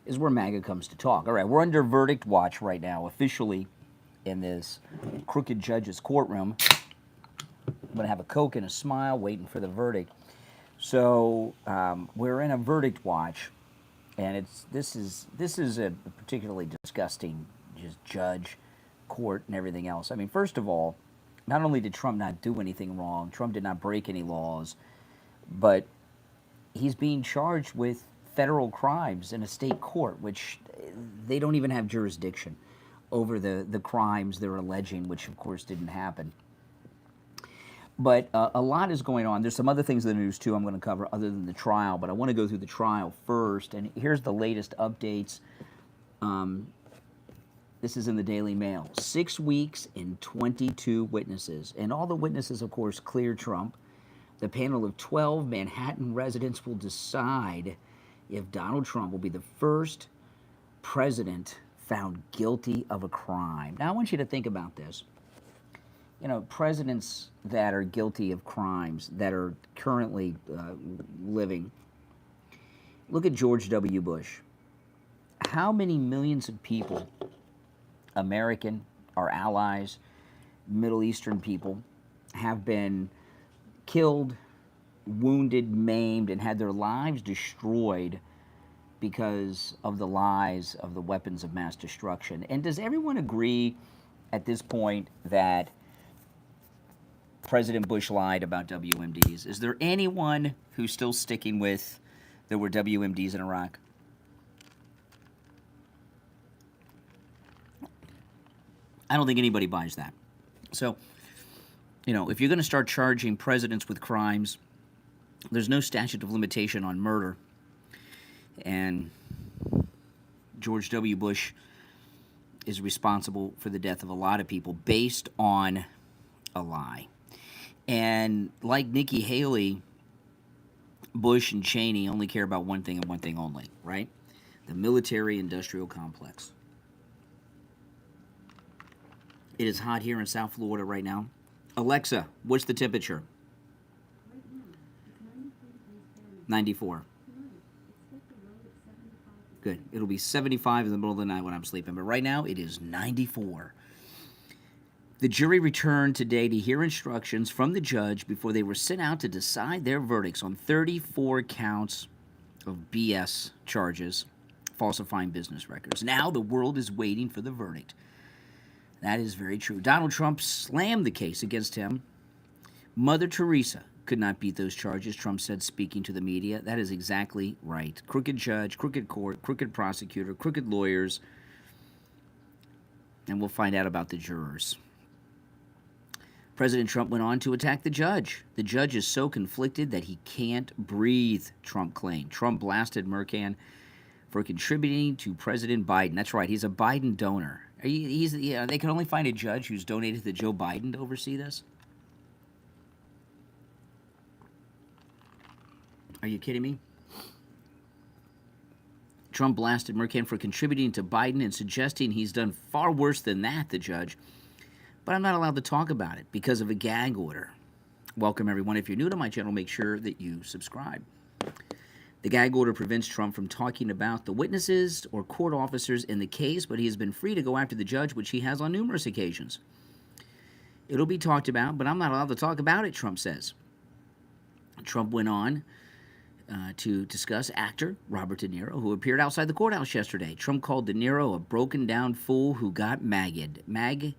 is where MAGA comes to talk. All right, we're under verdict watch right now, officially, in this crooked judge's courtroom. I'm going to have a Coke and a smile waiting for the verdict. So we're in a verdict watch, and this is a particularly disgusting just judge, court, and everything else. I mean, first of all, not only did Trump not do anything wrong, Trump did not break any laws, but he's being charged with federal crimes in a state court, which they don't even have jurisdiction over the crimes they're alleging, which of course didn't happen. But a lot is going on. There's some other things in the news too I'm going to cover other than the trial, but I want to go through the trial first. And here's the latest updates. This is in the Daily Mail. 6 weeks and 22 witnesses. And all the witnesses, of course, clear Trump. The panel of 12 Manhattan residents will decide if Donald Trump will be the first president found guilty of a crime. Now, I want you to think about this. You know, presidents that are guilty of crimes that are currently living. Look at George W. Bush. How many millions of people, American, our allies, Middle Eastern people, have been killed, wounded, maimed, and had their lives destroyed because of the lies of the weapons of mass destruction? And does everyone agree at this point that President Bush lied about WMDs? Is there anyone who's still sticking with there were WMDs in Iraq? I don't think anybody buys that. So, you know, if you're going to start charging presidents with crimes, there's no statute of limitation on murder. And George W. Bush is responsible for the death of a lot of people based on a lie. And like Nikki Haley, Bush and Cheney only care about one thing and one thing only, right? The military-industrial complex. It is hot here in South Florida right now. Alexa, what's the temperature? 94. Good. It'll be 75 in the middle of the night when I'm sleeping, but right now it is 94. The jury returned today to hear instructions from the judge before they were sent out to decide their verdicts on 34 counts of BS charges, falsifying business records. Now the world is waiting for the verdict. That is very true. Donald Trump slammed the case against him. Mother Teresa could not beat those charges, Trump said, speaking to the media. That is exactly right. Crooked judge, crooked court, crooked prosecutor, crooked lawyers. And we'll find out about the jurors. President Trump went on to attack the judge. The judge is so conflicted that he can't breathe, Trump claimed. Trump blasted Mercan for contributing to President Biden. That's right, he's a Biden donor. They can only find a judge who's donated to Joe Biden to oversee this? Are you kidding me? Trump blasted Mercan for contributing to Biden and suggesting he's done far worse than that, the judge. But I'm not allowed to talk about it because of a gag order. Welcome, everyone. If you're new to my channel, make sure that you subscribe. The gag order prevents Trump from talking about the witnesses or court officers in the case, but he has been free to go after the judge, which he has on numerous occasions. It'll be talked about, but I'm not allowed to talk about it, Trump says. Trump went on to discuss actor Robert DeNiro, who appeared outside the courthouse yesterday. Trump called DeNiro a broken-down fool who got magged. Magged,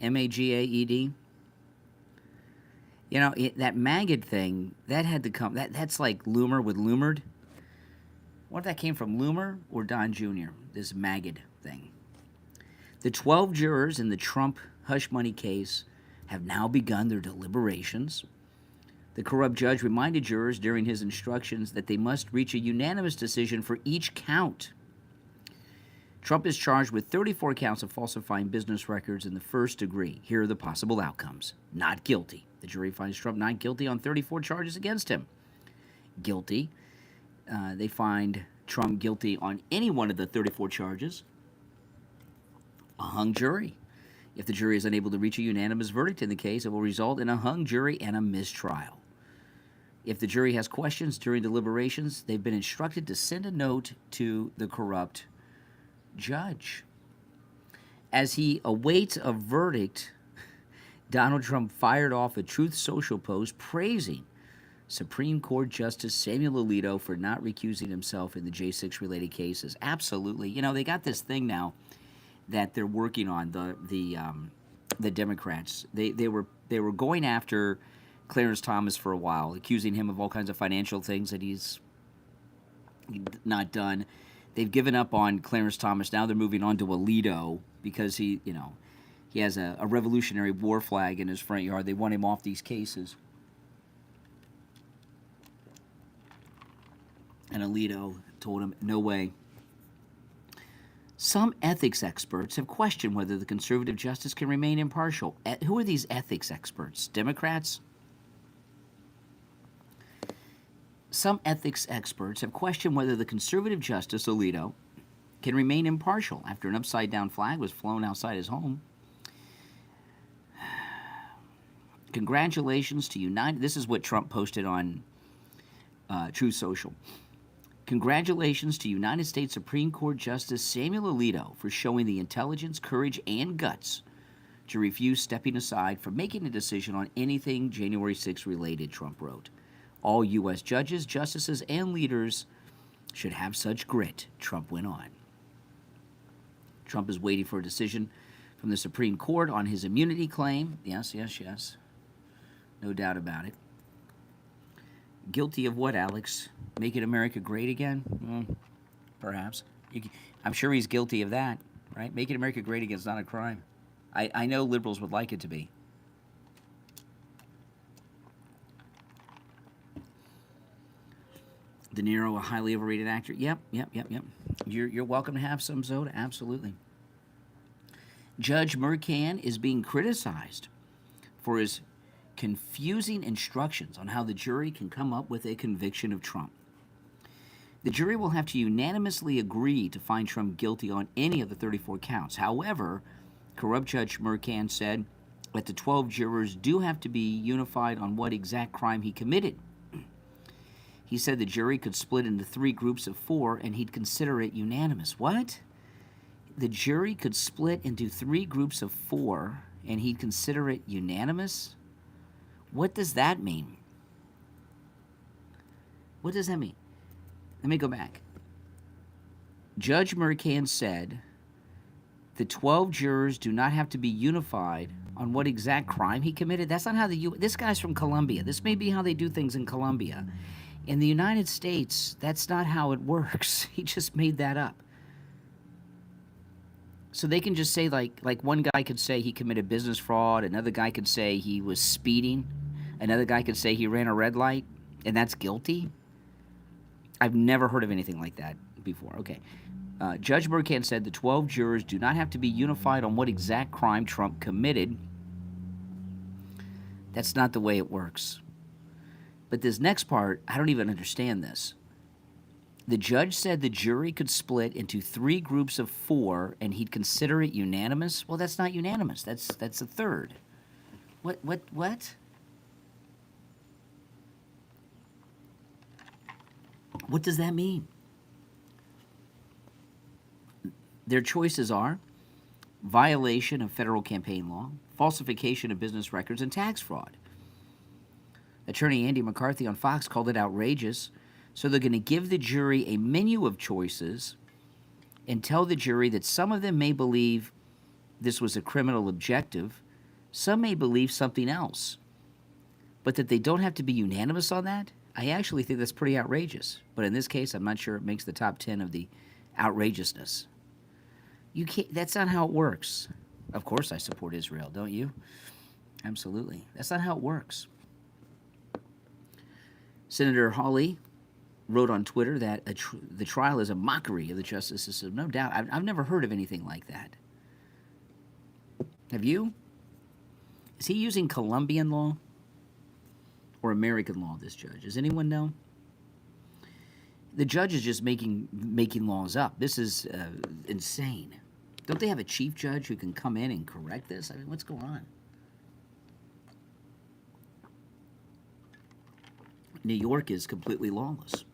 M-A-G-A-E-D. You know, that magged thing, that had to come, that's like Loomer with Loomered. What if that came from Loomer or Don Jr., this magged thing? The 12 jurors in the Trump hush money case have now begun their deliberations. The corrupt judge reminded jurors during his instructions that they must reach a unanimous decision for each count. Trump is charged with 34 counts of falsifying business records in the first degree. Here are the possible outcomes. Not guilty. The jury finds Trump not guilty on 34 charges against him. Guilty. They find Trump guilty on any one of the 34 charges. A hung jury. If the jury is unable to reach a unanimous verdict in the case, it will result in a hung jury and a mistrial. If the jury has questions during deliberations, they've been instructed to send a note to the corrupt judge. As he awaits a verdict, Donald Trump fired off a Truth Social post praising Supreme Court Justice Samuel Alito for not recusing himself in the J6 related cases. Absolutely. You know, they got this thing now that they're working on, the Democrats. They were going after Clarence Thomas for a while, accusing him of all kinds of financial things that he's not done. They've given up on Clarence Thomas. Now they're moving on to Alito because he has a Revolutionary War flag in his front yard. They want him off these cases. And Alito told him, no way. Some ethics experts have questioned whether the conservative justice can remain impartial. Who are these ethics experts? Democrats? Some ethics experts have questioned whether the conservative justice, Alito, can remain impartial after an upside-down flag was flown outside his home. Congratulations to United... This is what Trump posted on Truth Social. Congratulations to United States Supreme Court Justice Samuel Alito for showing the intelligence, courage, and guts to refuse stepping aside from making a decision on anything January 6 related, Trump wrote. All U.S. judges, justices, and leaders should have such grit, Trump went on. Trump is waiting for a decision from the Supreme Court on his immunity claim. Yes. No doubt about it. Guilty of what, Alex? Making America great again? Perhaps. I'm sure he's guilty of that, right? Making America great again is not a crime. I know liberals would like it to be. DeNiro, a highly overrated actor. Yep. You're welcome to have some soda. Absolutely. Judge Mercan is being criticized for his confusing instructions on how the jury can come up with a conviction of Trump. The jury will have to unanimously agree to find Trump guilty on any of the 34 counts. However, corrupt Judge Mercan said that the 12 jurors do have to be unified on what exact crime he committed. He said the jury could split into 3 groups of 4 and he'd consider it unanimous. What? The jury could split into 3 groups of 4 and he'd consider it unanimous? What does that mean? What does that mean? Let me go back. Judge Mercan said the 12 jurors do not have to be unified on what exact crime he committed. That's not how this guy's from Colombia. This may be how they do things in Colombia. In the United States, that's not how it works. He just made that up. So they can just say, like one guy could say he committed business fraud, another guy could say he was speeding, another guy could say he ran a red light, and that's guilty? I've never heard of anything like that before. Okay. Judge Mercan said the 12 jurors do not have to be unified on what exact crime Trump committed. That's not the way it works. But this next part, I don't even understand this. The judge said the jury could split into 3 groups of 4 and he'd consider it unanimous. Well, that's not unanimous. That's a third. What? What does that mean? Their choices are violation of federal campaign law, falsification of business records, and tax fraud. Attorney Andy McCarthy on Fox called it outrageous. So they're going to give the jury a menu of choices and tell the jury that some of them may believe this was a criminal objective, some may believe something else, but that they don't have to be unanimous on that. I actually think that's pretty outrageous. But in this case, I'm not sure it makes the top 10 of the outrageousness. You can't. That's not how it works. Of course I support Israel, don't you? Absolutely. That's not how it works. Senator Hawley wrote on Twitter that the trial is a mockery of the justice system. No doubt. I've never heard of anything like that. Have you? Is he using Colombian law or American law, this judge? Does anyone know? The judge is just making laws up. This is insane. Don't they have a chief judge who can come in and correct this? I mean, what's going on? New York is completely lawless.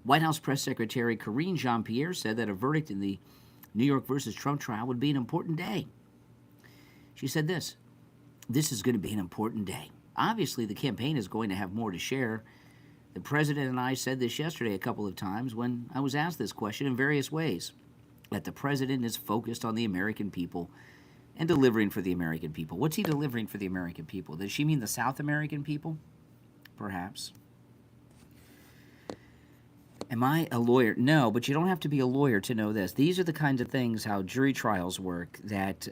White House Press Secretary Karine Jean-Pierre said that a verdict in the New York versus Trump trial would be an important day. She said this is going to be an important day. Obviously, the campaign is going to have more to share. The president and I said this yesterday a couple of times when I was asked this question in various ways, that the president is focused on the American people and delivering for the American people. What's he delivering for the American people? Does she mean the South American people? Perhaps. Am I a lawyer? No, but you don't have to be a lawyer to know this. These are the kinds of things, how jury trials work, that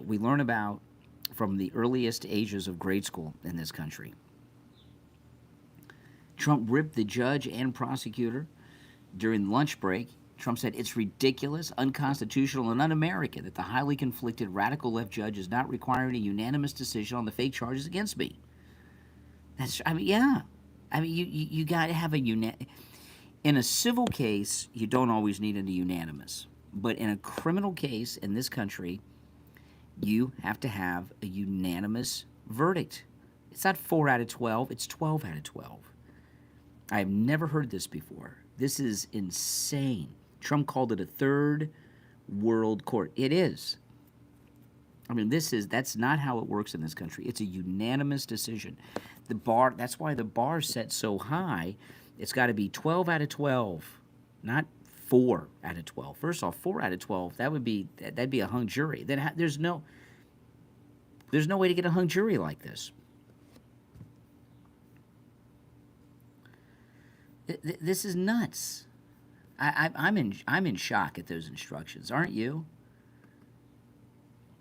we learn about from the earliest ages of grade school in this country. Trump ripped the judge and prosecutor during lunch break. Trump said it's ridiculous, unconstitutional, and un-American that the highly conflicted radical left judge is not requiring a unanimous decision on the fake charges against me. You got to have a in a civil case, you don't always need a unanimous. But in a criminal case in this country, you have to have a unanimous verdict. It's not 4 out of 12, it's 12 out of 12. I've never heard this before. This is insane. Trump called it a third world court. It is. I mean, that's not how it works in this country. It's a unanimous decision. The bar, that's why the bar is set so high. It's got to be 12 out of 12, not 4 out of 12. First off, 4 out of 12, that'd be a hung jury. Then there's no way to get a hung jury like this. This is nuts. I'm in shock at those instructions, aren't you?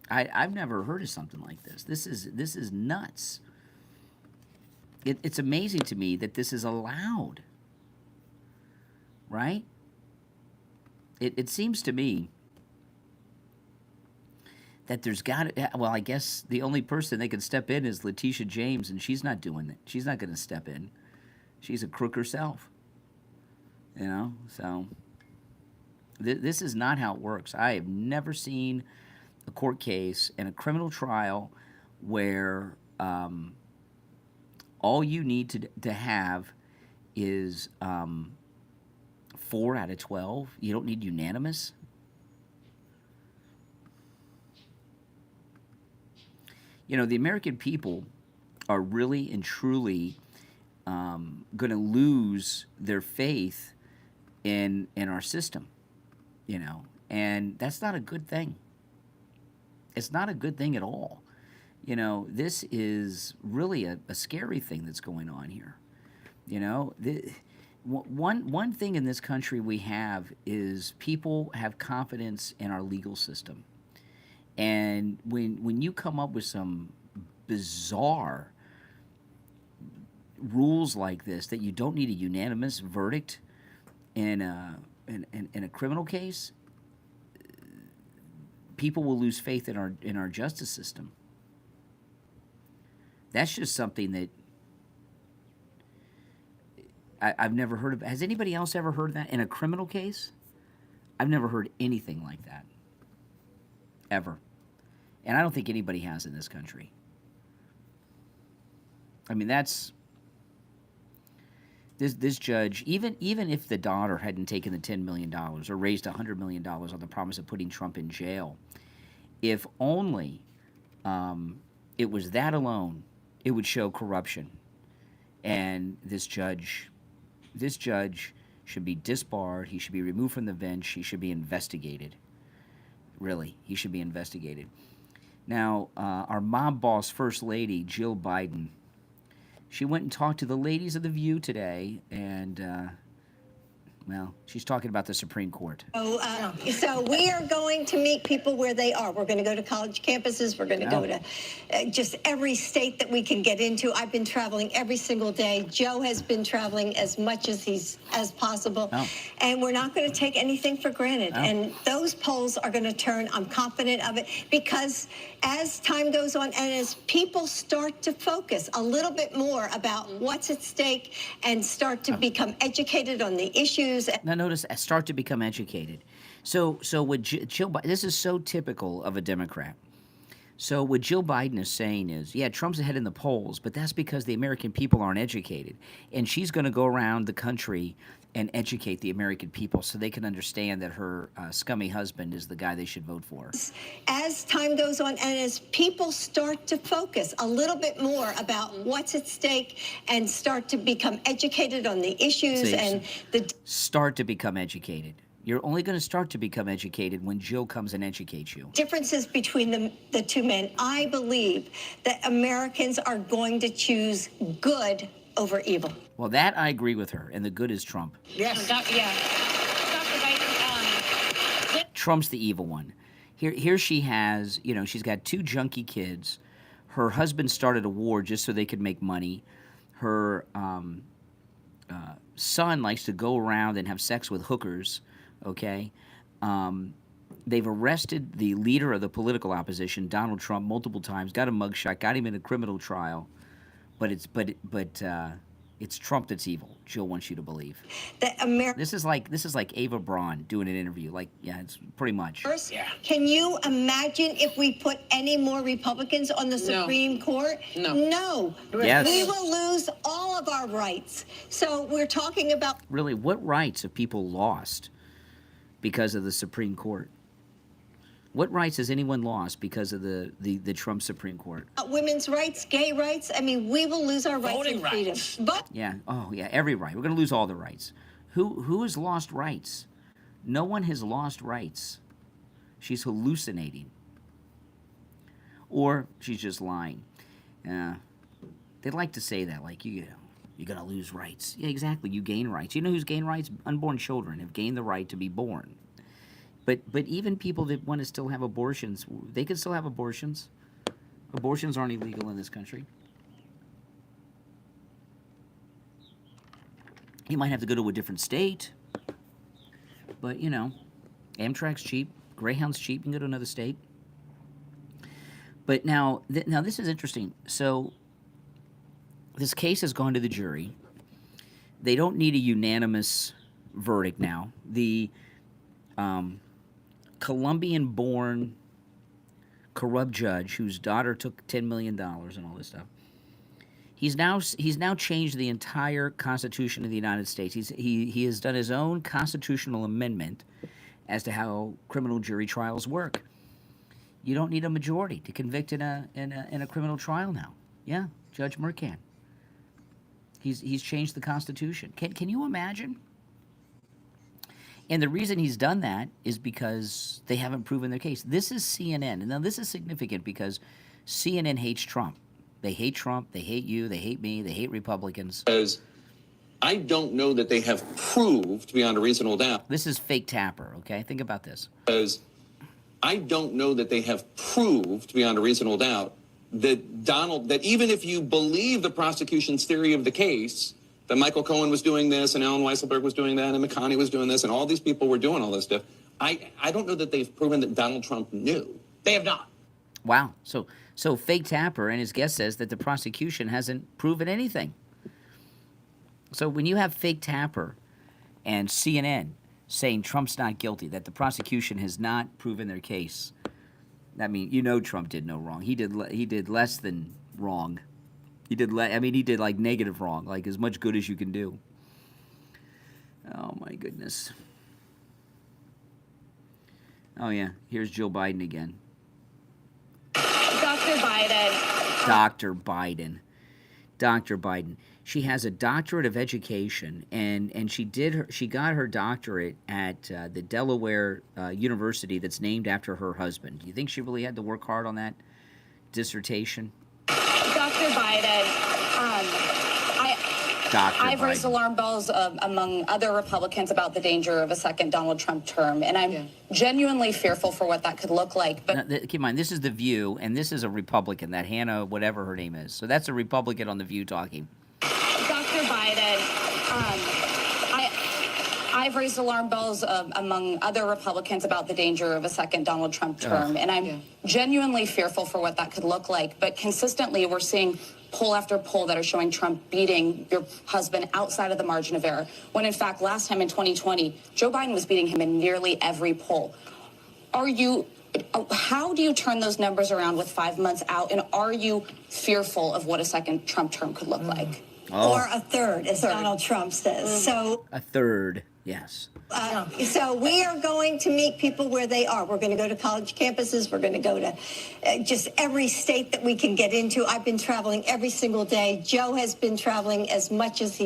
I've never heard of something like this. This is nuts. It's amazing to me that this is allowed, right? It seems to me that there's got to, well, I guess the only person that can step in is Letitia James, and she's not doing it. She's not going to step in. She's a crook herself, so this is not how it works. I have never seen a court case in a criminal trial where all you need to have is 4 out of 12. You don't need unanimous. The American people are really and truly going to lose their faith in our system, and that's not a good thing. It's not a good thing at all. This is really a scary thing that's going on here. One thing in this country we have is people have confidence in our legal system. And when you come up with some bizarre rules like this, that you don't need a unanimous verdict in a criminal case, people will lose faith in our justice system. That's just something that I've never heard of. Has anybody else ever heard that in a criminal case? I've never heard anything like that, ever. And I don't think anybody has in this country. I mean, that's... This judge, even if the daughter hadn't taken the $10 million or raised $100 million on the promise of putting Trump in jail, if only it was that alone, it would show corruption. And this judge should be disbarred. He should be removed from the bench. He should be investigated. Really, he should be investigated. Now, our mob boss, First Lady, Jill Biden, she went and talked to the ladies of The View today, and, well, she's talking about the Supreme Court. So we are going to meet people where they are. We're going to go to college campuses. We're going to go to just every state that we can get into. I've been traveling every single day. Joe has been traveling as much as possible. And we're not going to take anything for granted. And those polls are going to turn, I'm confident of it, because as time goes on and as people start to focus a little bit more about what's at stake and start to become educated on the issues. Now notice, start to become educated. So with Jill Biden, this is so typical of a Democrat. So what Jill Biden is saying is, yeah, Trump's ahead in the polls, but that's because the American people aren't educated. And she's going to go around the country and educate the American people so they can understand that her scummy husband is the guy they should vote for. As time goes on and as people start to focus a little bit more about what's at stake and start to become educated on the issues and the... Start to become educated. You're only going to start to become educated when Jill comes and educates you. Differences between the two men. I believe that Americans are going to choose good over evil. Well, that I agree with her, and the good is Trump. Yes. Yeah. Dr. Biden, Trump's the evil one. Here she has, you know, she's got 2 junkie kids. Her husband started a war just so they could make money. Her son likes to go around and have sex with hookers, okay? They've arrested the leader of the political opposition, Donald Trump, multiple times, got a mugshot, got him in a criminal trial. But it's Trump that's evil. Jill wants you to believe. This is like Ava Braun doing an interview. Like, yeah, it's pretty much. Yeah. Can you imagine if we put any more Republicans on the Supreme Court? No. Yes. We will lose all of our rights. So we're talking about... Really, what rights have people lost because of the Supreme Court? What rights has anyone lost because of the Trump Supreme Court? Women's rights, gay rights. I mean, we will lose our rights and freedom. But yeah, oh yeah, every right. We're going to lose all the rights. Who has lost rights? No one has lost rights. She's hallucinating. Or she's just lying. They like to say that, like, you're going to lose rights. Yeah, exactly. You gain rights. You know who's gained rights? Unborn children have gained the right to be born. But even people that want to still have abortions, they can still have abortions. Abortions aren't illegal in this country. You might have to go to a different state. But, you know, Amtrak's cheap. Greyhound's cheap. You can go to another state. But now this is interesting. So this case has gone to the jury. They don't need a unanimous verdict now. The Colombian-born corrupt judge whose daughter took $10 million and all this stuff. He's now changed the entire Constitution of the United States. He has done his own constitutional amendment as to how criminal jury trials work. You don't need a majority to convict in a criminal trial now. Yeah, Judge Mercan. He's changed the Constitution. Can you imagine? And the reason he's done that is because they haven't proven their case. This is CNN. And now this is significant because CNN hates Trump. They hate Trump. They hate you. They hate me. They hate Republicans. Because I don't know that they have proved beyond a reasonable doubt. This is fake Tapper, okay? Think about this. Because I don't know that they have proved beyond a reasonable doubt that even if you believe the prosecution's theory of the case, that Michael Cohen was doing this, and Alan Weisselberg was doing that, and Connie was doing this, and all these people were doing all this stuff. I don't know that they've proven that Donald Trump knew. They have not. Wow. So fake Tapper and his guest says that the prosecution hasn't proven anything. So when you have fake Tapper and CNN saying Trump's not guilty, that the prosecution has not proven their case, I mean, you know Trump did no wrong. He did less than wrong. He did like negative wrong, like as much good as you can do. Oh, my goodness. Oh, yeah. Here's Jill Biden again. Dr. Biden. Dr. Biden. She has a doctorate of education, and she got her doctorate at the Delaware University that's named after her husband. Do you think she really had to work hard on that dissertation? Dr. Biden, I've raised alarm bells among other Republicans about the danger of a second Donald Trump term, and I'm genuinely fearful for what that could look like. But keep in mind, this is The View, and this is a Republican, that Hannah, whatever her name is. So that's a Republican on The View talking. Dr. Biden, I've raised alarm bells among other Republicans about the danger of a second Donald Trump term, and I'm genuinely fearful for what that could look like. But consistently, we're seeing poll after poll that are showing Trump beating your husband outside of the margin of error, when in fact, last time in 2020, Joe Biden was beating him in nearly every poll. How do you turn those numbers around with 5 months out? And are you fearful of what a second Trump term could look like? Or a third, as Donald Trump says. So A third, yes. So we are going to meet people where they are. We're going to go to college campuses. We're going to go to just every state that we can get into. I've been traveling every single day. Joe has been traveling as much as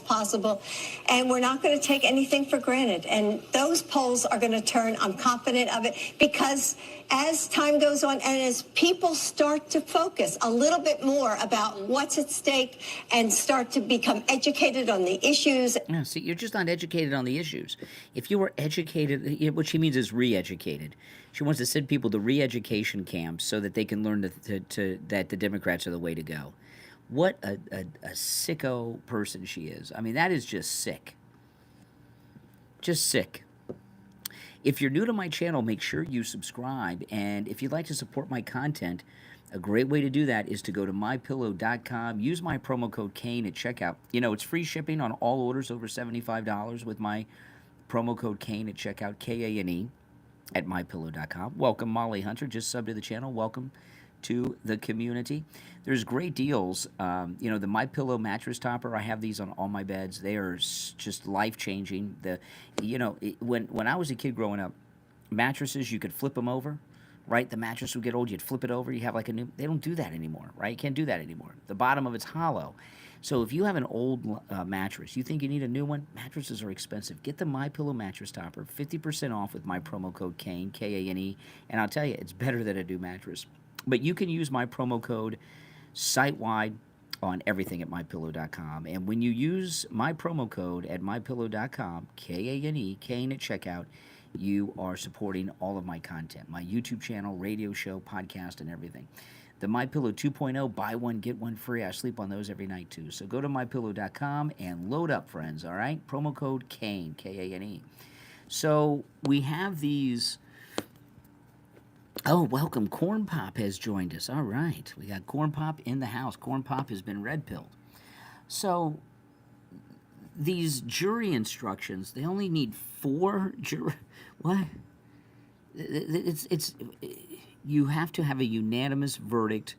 possible. And we're not going to take anything for granted. And those polls are going to turn, I'm confident of it, because as time goes on and as people start to focus a little bit more about what's at stake and start to become educated on the issues. Yeah, see, you're just not educated on the issues. If you were educated, what she means is re-educated. She wants to send people to re-education camps so that they can learn that the Democrats are the way to go. What a sicko person she is. I mean, that is just sick. Just sick. If you're new to my channel, make sure you subscribe. And if you'd like to support my content, a great way to do that is to go to mypillow.com. Use my promo code Kane at checkout. You know, it's free shipping on all orders over $75 with my promo code Kane at checkout, K-A-N-E, at mypillow.com. Welcome, Molly Hunter. Just sub to the channel. Welcome to the community. There's great deals. You know, the MyPillow mattress topper, I have these on all my beds. They are just life-changing. When I was a kid growing up, mattresses, you could flip them over, right? The mattress would get old, you'd flip it over, you have like a new, they don't do that anymore, right? You can't do that anymore. The bottom of it's hollow. So if you have an old mattress, you think you need a new one, mattresses are expensive. Get the MyPillow mattress topper, 50% off with my promo code Kane, K-A-N-E, and I'll tell you, it's better than a new mattress. But you can use my promo code site-wide on everything at mypillow.com. And when you use my promo code at mypillow.com, K-A-N-E, Kane at checkout, you are supporting all of my content, my YouTube channel, radio show, podcast, and everything. The MyPillow 2.0, buy one, get one free. I sleep on those every night, too. So go to mypillow.com and load up, friends, all right? Promo code Kane, K-A-N-E. So we have these... Oh, welcome. Corn Pop has joined us. All right. We got Corn Pop in the house. Corn Pop has been red-pilled. So these jury instructions, they only need 4 jury... What? It's you have to have a unanimous verdict.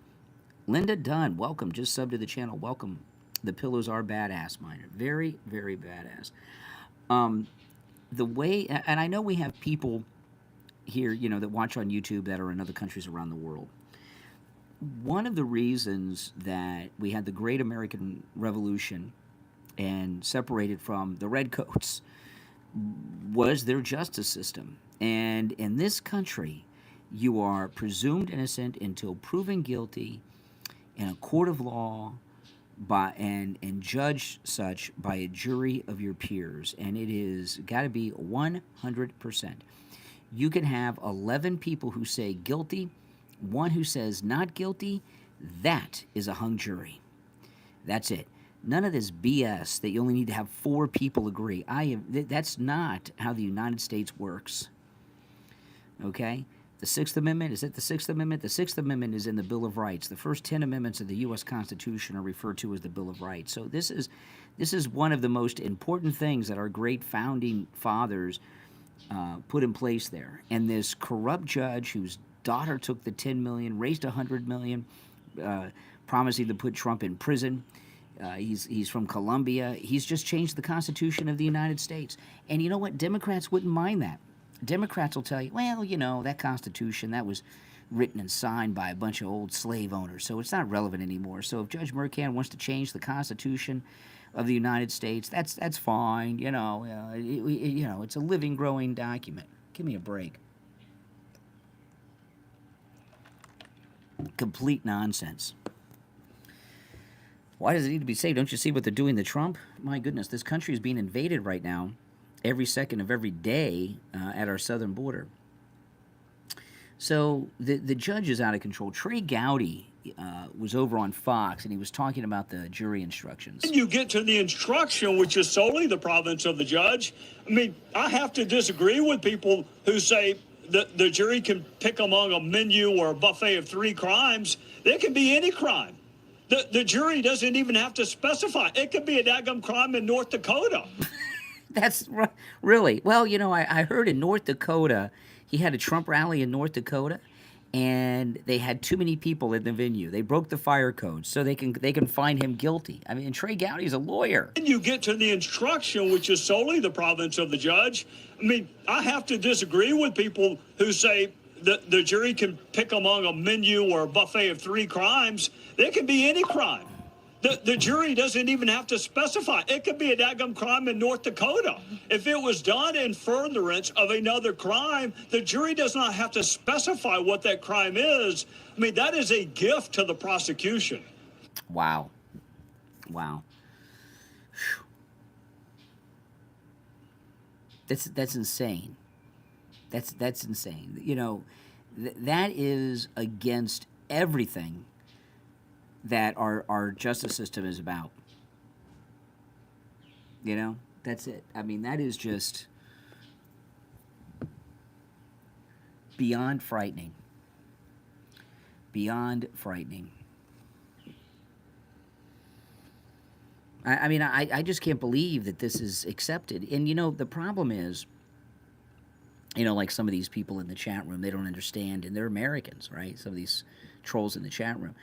Linda Dunn, welcome. Just sub to the channel. Welcome. The pillows are badass, mine. Very, very badass. The way... And I know we have people here, you know, that watch on YouTube that are in other countries around the world. One of the reasons that we had the Great American Revolution and separated from the Redcoats was their justice system. And in this country, you are presumed innocent until proven guilty in a court of law and judged such by a jury of your peers. And it is got to be 100%. You can have 11 people who say guilty, 1 who says not guilty. That is a hung jury. That's it. None of this BS that you only need to have 4 people agree. That's not how the United States works. Okay? The 6th Amendment, is it the 6th Amendment? The 6th Amendment is in the Bill of Rights. The first 10 amendments of the U.S. Constitution are referred to as the Bill of Rights. So this is one of the most important things that our great founding fathers put in place there. And this corrupt judge whose daughter took the $10 million, raised $100 million, promising to put Trump in prison. He's from Colombia. He's just changed the Constitution of the United States. And you know what? Democrats wouldn't mind that. Democrats will tell you, well, you know, that Constitution, that was written and signed by a bunch of old slave owners, so it's not relevant anymore. So if Judge Mercan wants to change the Constitution of the United States, that's fine. You know, it's a living, growing document. Give me a break. Complete nonsense. Why does it need to be saved? Don't you see what they're doing to Trump? My goodness, this country is being invaded right now, every second of every day at our southern border. So the judge is out of control. Trey Gowdy was over on Fox, and he was talking about the jury instructions. You get to the instruction, which is solely the province of the judge. I mean, I have to disagree with people who say that the jury can pick among a menu or a buffet of 3 crimes. There can be any crime. The jury doesn't even have to specify. It could be a daggum crime in North Dakota. That's really well. I heard in North Dakota, he had a Trump rally in North Dakota, and they had too many people in the venue. They broke the fire code, so they can find him guilty. I mean, Trey Gowdy's a lawyer. Then you get to the instruction, which is solely the province of the judge. I mean, I have to disagree with people who say that the jury can pick among a menu or a buffet of 3 crimes. There can be any crime. The jury doesn't even have to specify. It could be a daggum crime in North Dakota. If it was done in furtherance of another crime, the jury does not have to specify what that crime is. I mean, that is a gift to the prosecution. Wow. That's insane. That's insane. That is against everything that our justice system is about. That's it. I mean, that is just beyond frightening. Beyond frightening. I just can't believe that this is accepted. And, the problem is, like some of these people in the chat room, they don't understand, and they're Americans, right? Some of these trolls in the chat room.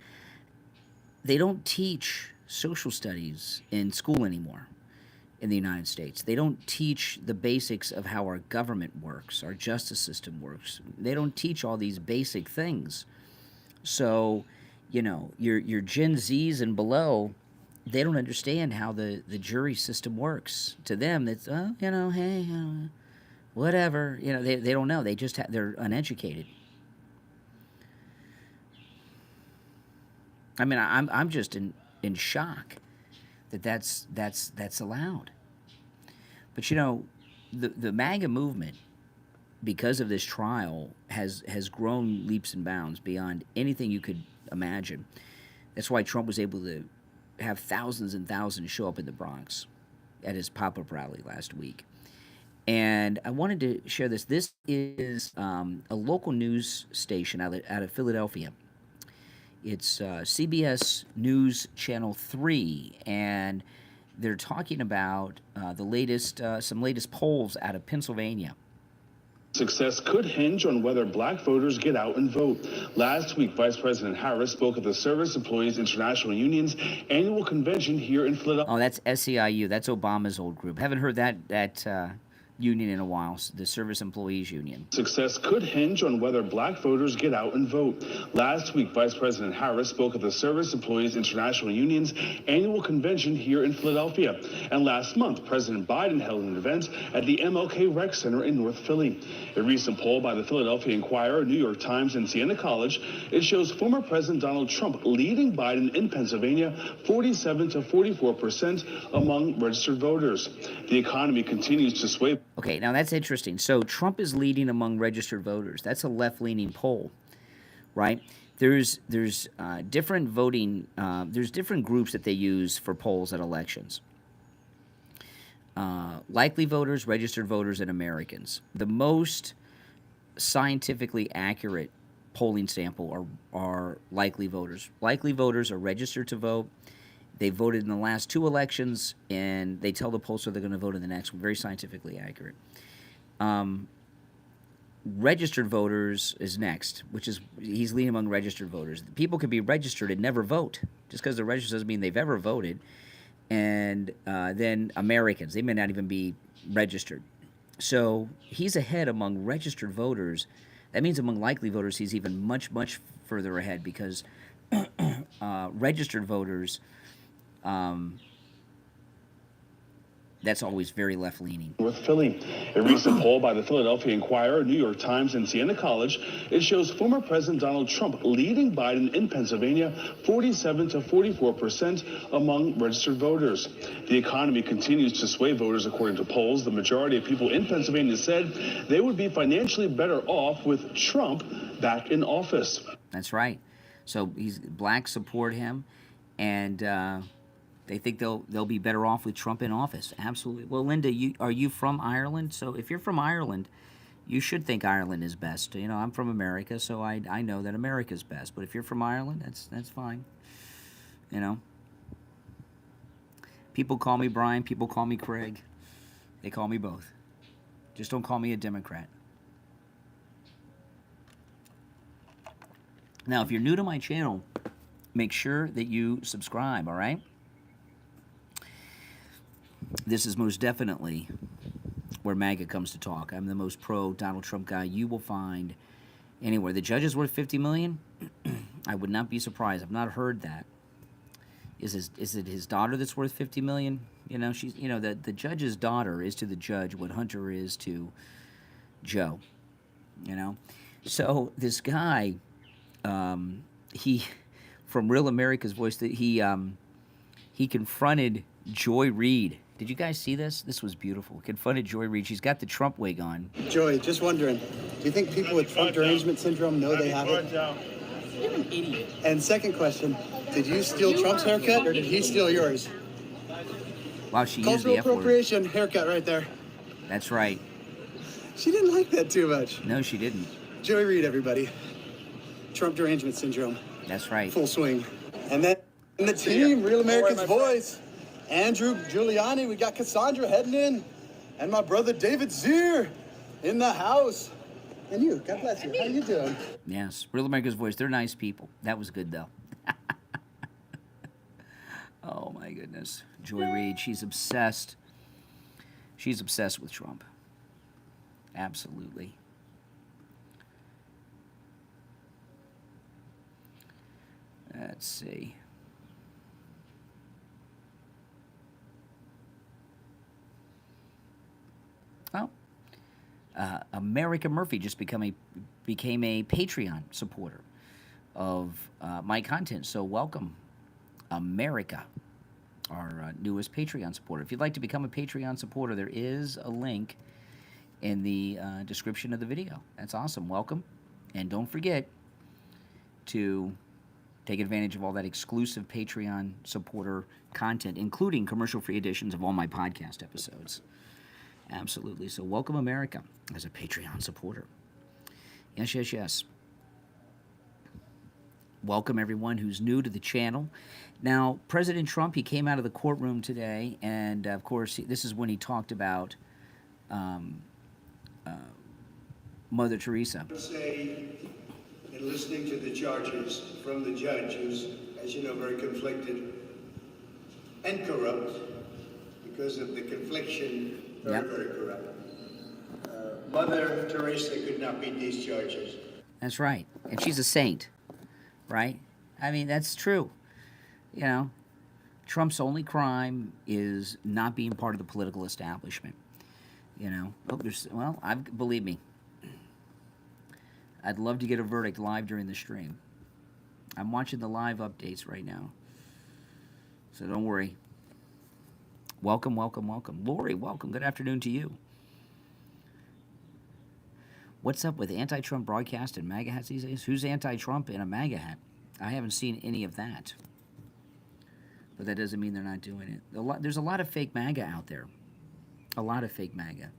They don't teach social studies in school anymore in the United States. They don't teach the basics of how our government works, our justice system works. They don't teach all these basic things. So, your Gen Zs and below, they don't understand how the jury system works. To them, it's, hey, whatever. They don't know. They're uneducated. I mean, I'm just in shock that's allowed. But the MAGA movement, because of this trial, has grown leaps and bounds beyond anything you could imagine. That's why Trump was able to have thousands and thousands show up in the Bronx at his pop-up rally last week. And I wanted to share this. This is a local news station out of Philadelphia. It's CBS News Channel 3, and they're talking about some latest polls out of Pennsylvania. Success could hinge on whether black voters get out and vote. Last week, Vice President Harris spoke at the Service Employees International Union's annual convention here in Philadelphia. Oh, that's SEIU. That's Obama's old group. Haven't heard that union in a while, the Service Employees Union. Success could hinge on whether black voters get out and vote. Last week, Vice President Harris spoke at the Service Employees International Union's annual convention here in Philadelphia. And last month, President Biden held an event at the MLK Rec Center in North Philly. A recent poll by the Philadelphia Inquirer, New York Times, and Siena College, it shows former President Donald Trump leading Biden in Pennsylvania 47 to 44% among registered voters. The economy continues to sway. Okay, now that's interesting. So Trump is leading among registered voters. That's a left-leaning poll, right? There's different voting. There's different groups that they use for polls at elections. Likely voters, registered voters, and Americans. The most scientifically accurate polling sample are likely voters. Likely voters are registered to vote. They voted in the last 2 elections, and they tell the pollster they're going to vote in the next one. Very scientifically accurate. Registered voters is next, which is he's leading among registered voters. People can be registered and never vote. Just because they're registered doesn't mean they've ever voted. And then Americans, they may not even be registered. So he's ahead among registered voters. That means among likely voters, he's even much, much further ahead because registered voters, that's always very left-leaning. North Philly. A recent poll by the Philadelphia Inquirer, New York Times, and Siena College, it shows former President Donald Trump leading Biden in Pennsylvania 47 to 44% among registered voters. The economy continues to sway voters according to polls. The majority of people in Pennsylvania said they would be financially better off with Trump back in office. That's right. So blacks support him, and they think they'll be better off with Trump in office. Absolutely. Well, Linda, are you from Ireland? So if you're from Ireland, you should think Ireland is best. I'm from America, so I know that America's best. But if you're from Ireland, that's fine. People call me Brian. People call me Craig. They call me both. Just don't call me a Democrat. Now, if you're new to my channel, make sure that you subscribe, all right? This is most definitely where MAGA comes to talk. I'm the most pro-Donald Trump guy you will find anywhere. The judge is worth $50 million? I would not be surprised. I've not heard that. Is it his daughter that's worth $50 million? You know, she's, you know, the judge's daughter is to the judge what Hunter is to Joe. You know? So this guy, he, from Real America's Voice, that he confronted Joy Reid. Did you guys see this? This was beautiful. Confronted Joy Reid. She's got the Trump wig on. Joy, just wondering, do you think people with Trump derangement syndrome know they have it? You're an idiot. And second question, did you steal Trump's haircut or did he steal yours? Wow, she used Cultural the F word. appropriation haircut right there. That's right. She didn't like that too much. No, she didn't. Joy Reid, everybody. Trump derangement syndrome. That's right. Full swing. And then the team, Real America's Voice. Andrew Giuliani, we got Cassandra heading in. And my brother David Zier in the house. And you, God bless you. How you doing? Yes, Real America's Voice. They're nice people. That was good, though. Oh, my goodness. Joy Reid, she's obsessed. She's obsessed with Trump. Absolutely. Let's see. Oh, America Murphy just became a Patreon supporter of my content. So welcome, America, our newest Patreon supporter. If you'd like to become a Patreon supporter, there is a link in the description of the video. That's awesome. Welcome, and don't forget to take advantage of all that exclusive Patreon supporter content, including commercial-free editions of all my podcast episodes. Absolutely. So welcome, America, as a Patreon supporter. Yes, yes, yes. Welcome, everyone who's new to the channel. Now, President Trump, he came out of the courtroom today, and, of course, this is when he talked about Mother Teresa. Say, in listening to the charges from the judge, who's, as you know, very conflicted and corrupt because of the confliction. Very, very corrupt. Mother Teresa could not beat these charges. That's right. And she's a saint, right? I mean, that's true. You know, Trump's only crime is not being part of the political establishment. You know, believe me, I'd love to get a verdict live during the stream. I'm watching the live updates right now. So don't worry. Welcome, welcome, welcome. Lori, welcome. Good afternoon to you. What's up with anti-Trump broadcast and MAGA hats these days? Who's anti-Trump in a MAGA hat? I haven't seen any of that. But that doesn't mean they're not doing it. There's a lot of fake MAGA out there. A lot of fake MAGA.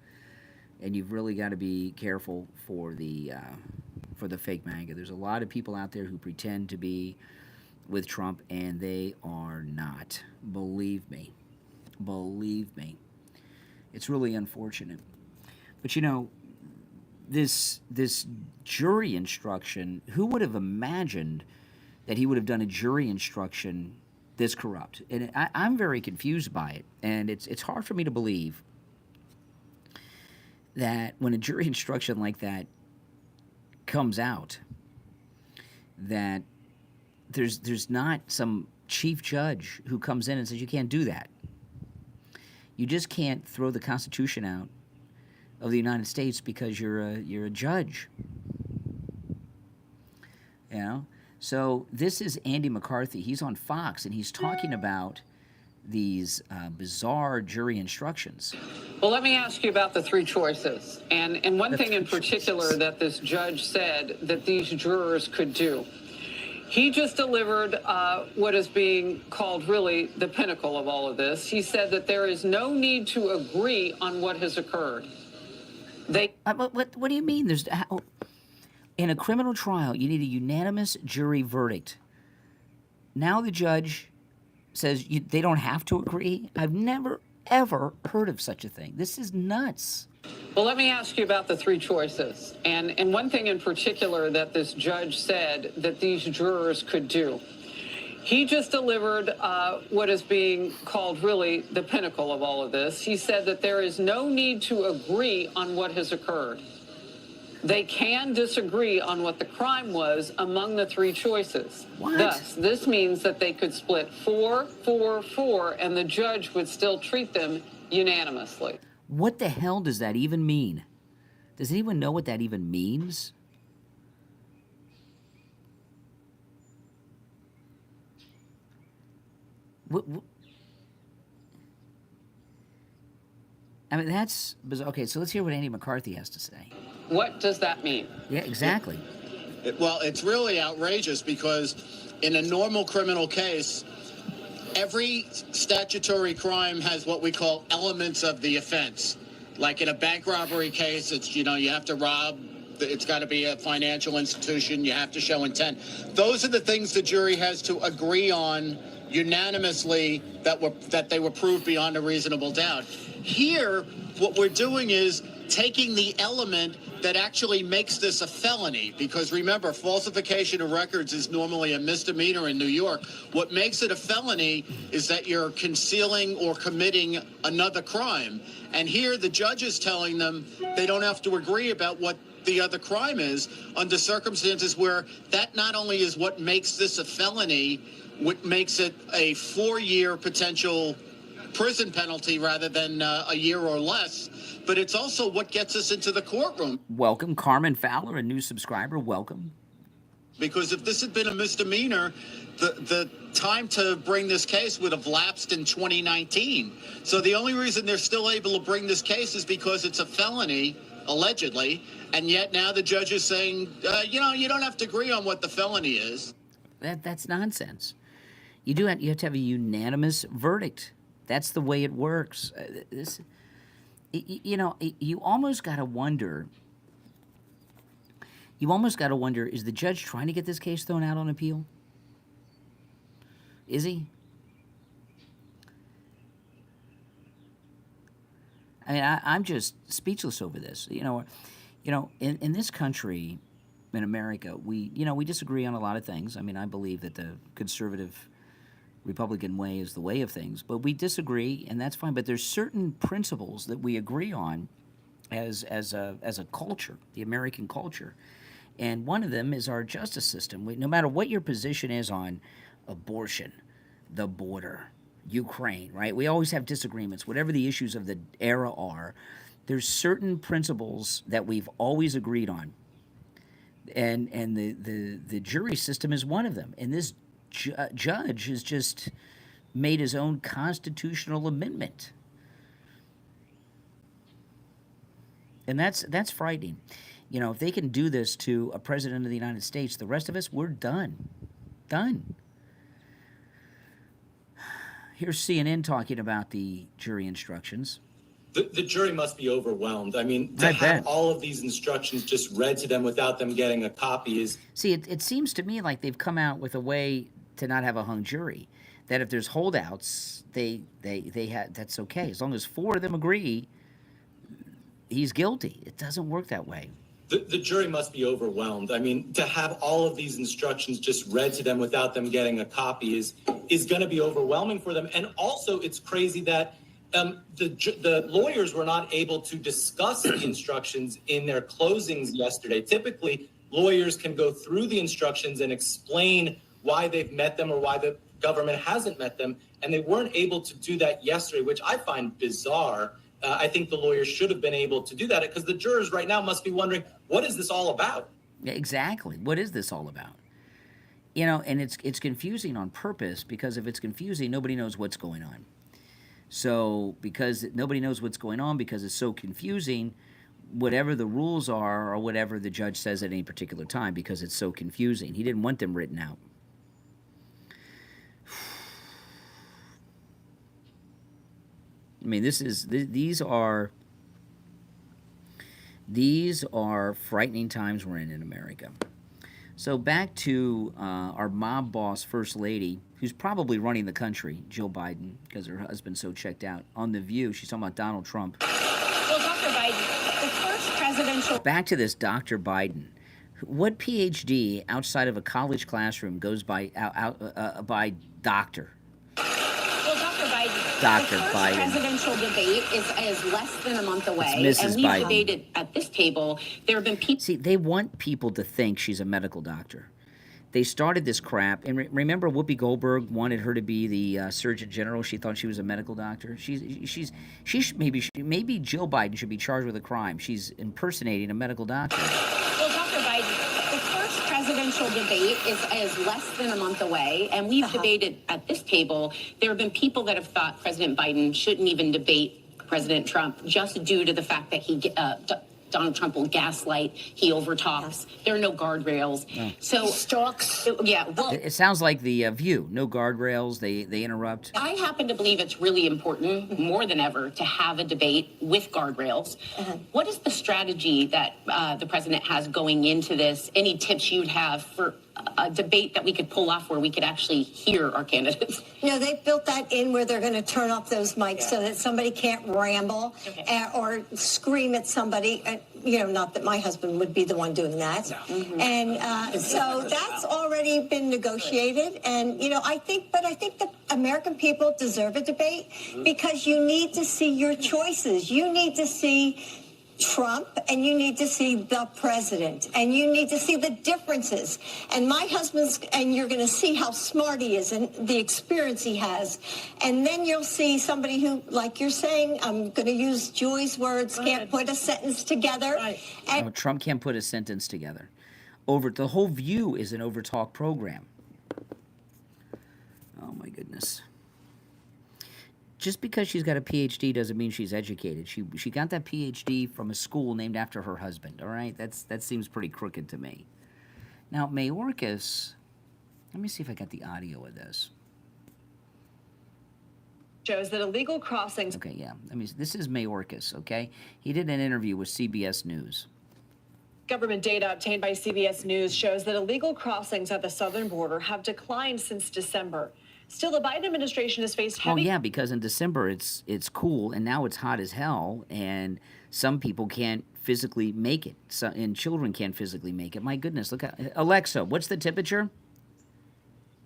And you've really got to be careful for the fake MAGA. There's a lot of people out there who pretend to be with Trump, and they are not. Believe me. Believe me. It's really unfortunate. But you know, this jury instruction, who would have imagined that he would have done a jury instruction this corrupt? And I'm very confused by it. And it's hard for me to believe that when a jury instruction like that comes out, that there's not some chief judge who comes in and says, you can't do that. You just can't throw the Constitution out of the United States because you're a judge. You know? So this is Andy McCarthy. He's on Fox, and he's talking about these bizarre jury instructions. Well, let me ask you about the three choices. And one thing in particular that this judge said that these jurors could do. He just delivered what is being called really the pinnacle of all of this. He said that there is no need to agree on what has occurred. What do you mean? In a criminal trial, you need a unanimous jury verdict. Now the judge says they don't have to agree. I've never ever heard of such a thing. This is nuts. Well, let me ask you about the three choices. And one thing in particular that this judge said that these jurors could do. He just delivered what is being called really the pinnacle of all of this. He said that there is no need to agree on what has occurred. They can disagree on what the crime was among the three choices. What? Thus, this means that they could split 4-4-4, and the judge would still treat them unanimously. What the hell does that even mean? Does anyone know what that even means? What, I mean, that's bizarre. Okay, so let's hear what Andy McCarthy has to say. What does that mean? Yeah, exactly. Well, it's really outrageous because in a normal criminal case, every statutory crime has what we call elements of the offense. Like in a bank robbery case, it's, you have to rob, it's got to be a financial institution, you have to show intent. Those are the things the jury has to agree on unanimously that they were proved beyond a reasonable doubt. Here, what we're doing is taking the element that actually makes this a felony, because remember, falsification of records is normally a misdemeanor in New York. What makes it a felony is that you're concealing or committing another crime. And here the judge is telling them they don't have to agree about what the other crime is under circumstances where that not only is what makes this a felony, what makes it a 4-year potential prison penalty rather than a year or less, but it's also what gets us into the courtroom. Welcome, Carmen Fowler, a new subscriber. Welcome. Because if this had been a misdemeanor, the time to bring this case would have lapsed in 2019. So the only reason they're still able to bring this case is because it's a felony, allegedly, and yet now the judge is saying, you don't have to agree on what the felony is. That's nonsense. You have to have a unanimous verdict. That's the way it works. You almost got to wonder. Is the judge trying to get this case thrown out on appeal? Is he? I mean, I'm just speechless over this. In this country, in America, we disagree on a lot of things. I mean, I believe that the conservative Republican way is the way of things, but we disagree, and that's fine. But there's certain principles that we agree on as a culture, the American culture, and one of them is our justice system. No matter what your position is on abortion, the border, Ukraine, right? We always have disagreements, whatever the issues of the era are. There's certain principles that we've always agreed on, and the jury system is one of them. And this judge has just made his own constitutional amendment, and that's frightening. If they can do this to a president of the United States, the rest of us, we're done. Here's CNN talking about the jury instructions. The jury must be overwhelmed. I mean, to have all of these instructions just read to them without them getting a copy is... See, it seems to me like they've come out with a way to not have a hung jury. That if there's holdouts, they that's okay. As long as 4 of them agree, he's guilty. It doesn't work that way. The jury must be overwhelmed. I mean, to have all of these instructions just read to them without them getting a copy is going to be overwhelming for them. And also, it's crazy that the lawyers were not able to discuss the instructions in their closings yesterday. Typically, lawyers can go through the instructions and explain why they've met them or why the government hasn't met them, and they weren't able to do that yesterday, which I find bizarre. I think the lawyers should have been able to do that because the jurors right now must be wondering, what is this all about? Exactly. What is this all about? And it's confusing on purpose, because if it's confusing, nobody knows what's going on. So because nobody knows what's going on, because it's so confusing, whatever the rules are or whatever the judge says at any particular time, because it's so confusing. He didn't want them written out. I mean, these are frightening times we're in America. So back to our mob boss, First Lady, who's probably running the country, Jill Biden, because her husband's so checked out. On The View, she's talking about Donald Trump. Well, Dr. Biden, the first presidential... Back to this Dr. Biden. What PhD outside of a college classroom goes by doctor? Well, Dr. Biden, Dr. the first Biden. presidential debate is less than a month away. It's Mrs. And we've Biden. debated at this table. There have been people... See, they want people to think she's a medical doctor. They started this crap, and remember Whoopi Goldberg wanted her to be the Surgeon General. She thought she was a medical doctor. Maybe Jill Biden should be charged with a crime. She's impersonating a medical doctor. Well, Dr. Biden, the first presidential debate is less than a month away, and we've debated at this table. There have been people that have thought President Biden shouldn't even debate President Trump just due to the fact that Donald Trump will gaslight, he overtalks, there are no guardrails. So he stalks. Yeah, well, It sounds like The View. No guardrails. They interrupt. I happen to believe it's really important, more than ever, to have a debate with guardrails. What is the strategy that the president has going into this? Any tips you'd have for a debate that we could pull off where we could actually hear our candidates? They've built that in where they're going to turn off those mics so that somebody can't ramble or scream at somebody. Not that my husband would be the one doing that. And so that's already been negotiated. And, I think the American people deserve a debate because you need to see your choices. You need to see Trump, and you need to see the president, and you need to see the differences. And my husband's, and you're going to see how smart he is and the experience he has. And then you'll see somebody who, like you're saying, I'm going to use Joy's words, can't put a sentence together. And No, Trump can't put a sentence together. The whole View is an overtalk program. Oh my goodness. Just because she's got a PhD doesn't mean she's educated. She got that PhD from a school named after her husband, all right? That seems pretty crooked to me. Now, Mayorkas, let me see if I got the audio of this. Shows that illegal crossings... Okay, yeah. This is Mayorkas, okay? He did an interview with CBS News. Government data obtained by CBS News shows that illegal crossings at the southern border have declined since December. Still, the Biden administration has faced heavy... Oh, yeah, because in December it's cool, and now it's hot as hell, and some people can't physically make it, and children can't physically make it. My goodness, look at... Alexa, what's the temperature?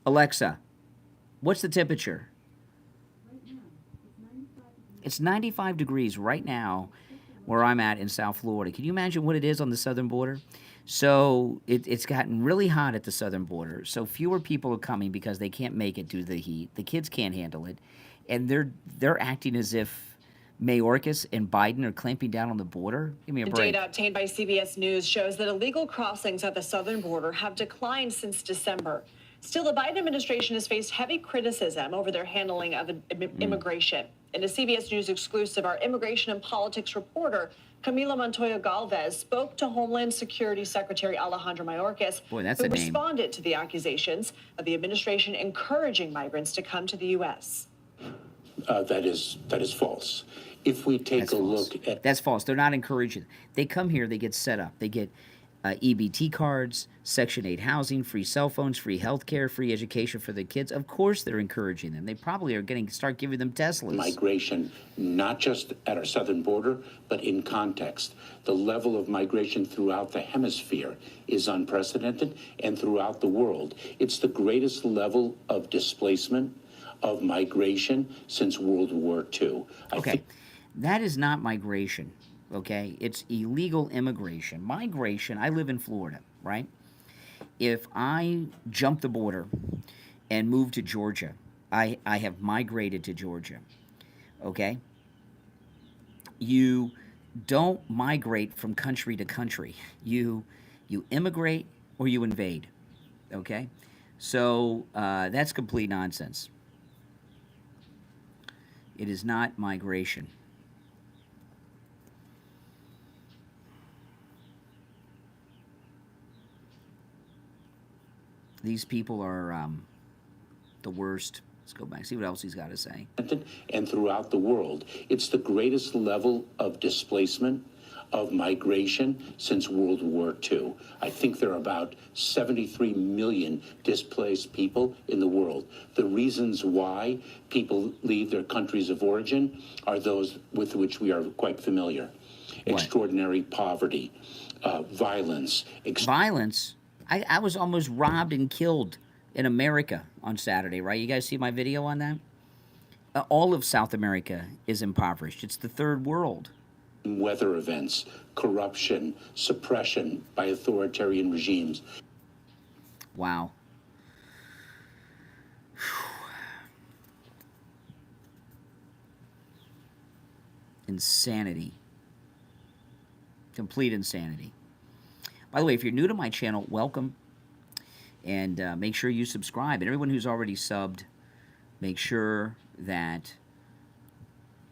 Alexa, what's the temperature? It's 95 degrees right now where I'm at in South Florida. Can you imagine what it is on the southern border? So it's gotten really hot at the southern border. So fewer people are coming because they can't make it due to the heat. The kids can't handle it. And they're acting as if Mayorkas and Biden are clamping down on the border. Give me a break. Data obtained by CBS News shows that illegal crossings at the southern border have declined since December. Still, the Biden administration has faced heavy criticism over their handling of immigration. In a CBS News exclusive, our immigration and politics reporter, Camila Montoya Galvez, spoke to Homeland Security Secretary Alejandro Mayorkas, Boy, that's who a name. responded to the accusations of the administration encouraging migrants to come to the U.S. That is false. If we take a look at... That's false. They're not encouraging. They come here, they get set up. They get EBT cards, Section 8 housing, free cell phones, free health care, free education for the kids. Of course they're encouraging them. They probably are going to start giving them Teslas. Migration, not just at our southern border, but in context. The level of migration throughout the hemisphere is unprecedented, and throughout the world. It's the greatest level of displacement, of migration, since World War II. That is not migration. Okay, it's illegal immigration. Migration, I live in Florida, right? If I jump the border and move to Georgia, I have migrated to Georgia, okay? You don't migrate from country to country. You immigrate or you invade, okay? So that's complete nonsense. It is not migration. These people are the worst. Let's go back, see what else he's got to say. And throughout the world, it's the greatest level of displacement, of migration since World War II. I think there are about 73 million displaced people in the world. The reasons why people leave their countries of origin are those with which we are quite familiar. What? Extraordinary poverty, violence. Violence? I was almost robbed and killed in America on Saturday, right? You guys see my video on that? All of South America is impoverished. It's the third world. Weather events, corruption, suppression by authoritarian regimes. Wow. Insanity. Complete insanity. By the way, if you're new to my channel, welcome. And make sure you subscribe. And everyone who's already subbed, make sure that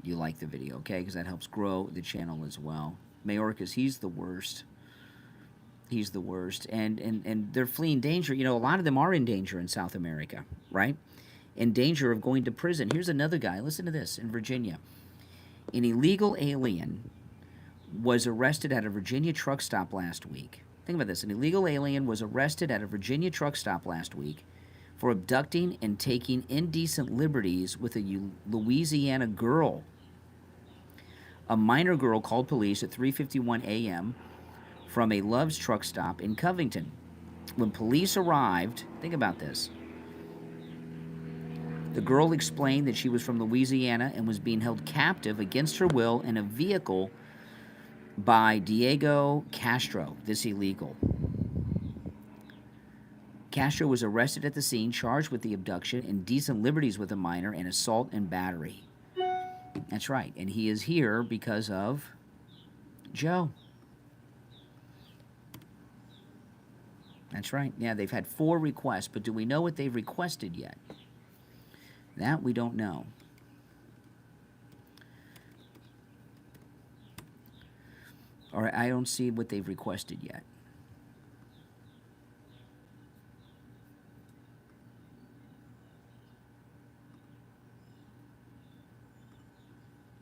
you like the video, okay? Because that helps grow the channel as well. Mayorkas, he's the worst. He's the worst. And they're fleeing danger. You know, a lot of them are in danger in South America, right? In danger of going to prison. Here's another guy. Listen to this. In Virginia. An illegal alien was arrested at a Virginia truck stop last week. Think about this. An illegal alien was arrested at a Virginia truck stop last week for abducting and taking indecent liberties with a Louisiana girl. A minor girl called police at 3:51 a.m. from a Love's truck stop in Covington. When police arrived, think about this. The girl explained that she was from Louisiana and was being held captive against her will in a vehicle by Diego Castro, this illegal. Castro was arrested at the scene, charged with the abduction, indecent liberties with a minor, and assault and battery. That's right, and he is here because of Joe. That's right. Yeah, they've had 4 requests, but do we know what they've requested yet? That we don't know. Or I don't see what they've requested yet.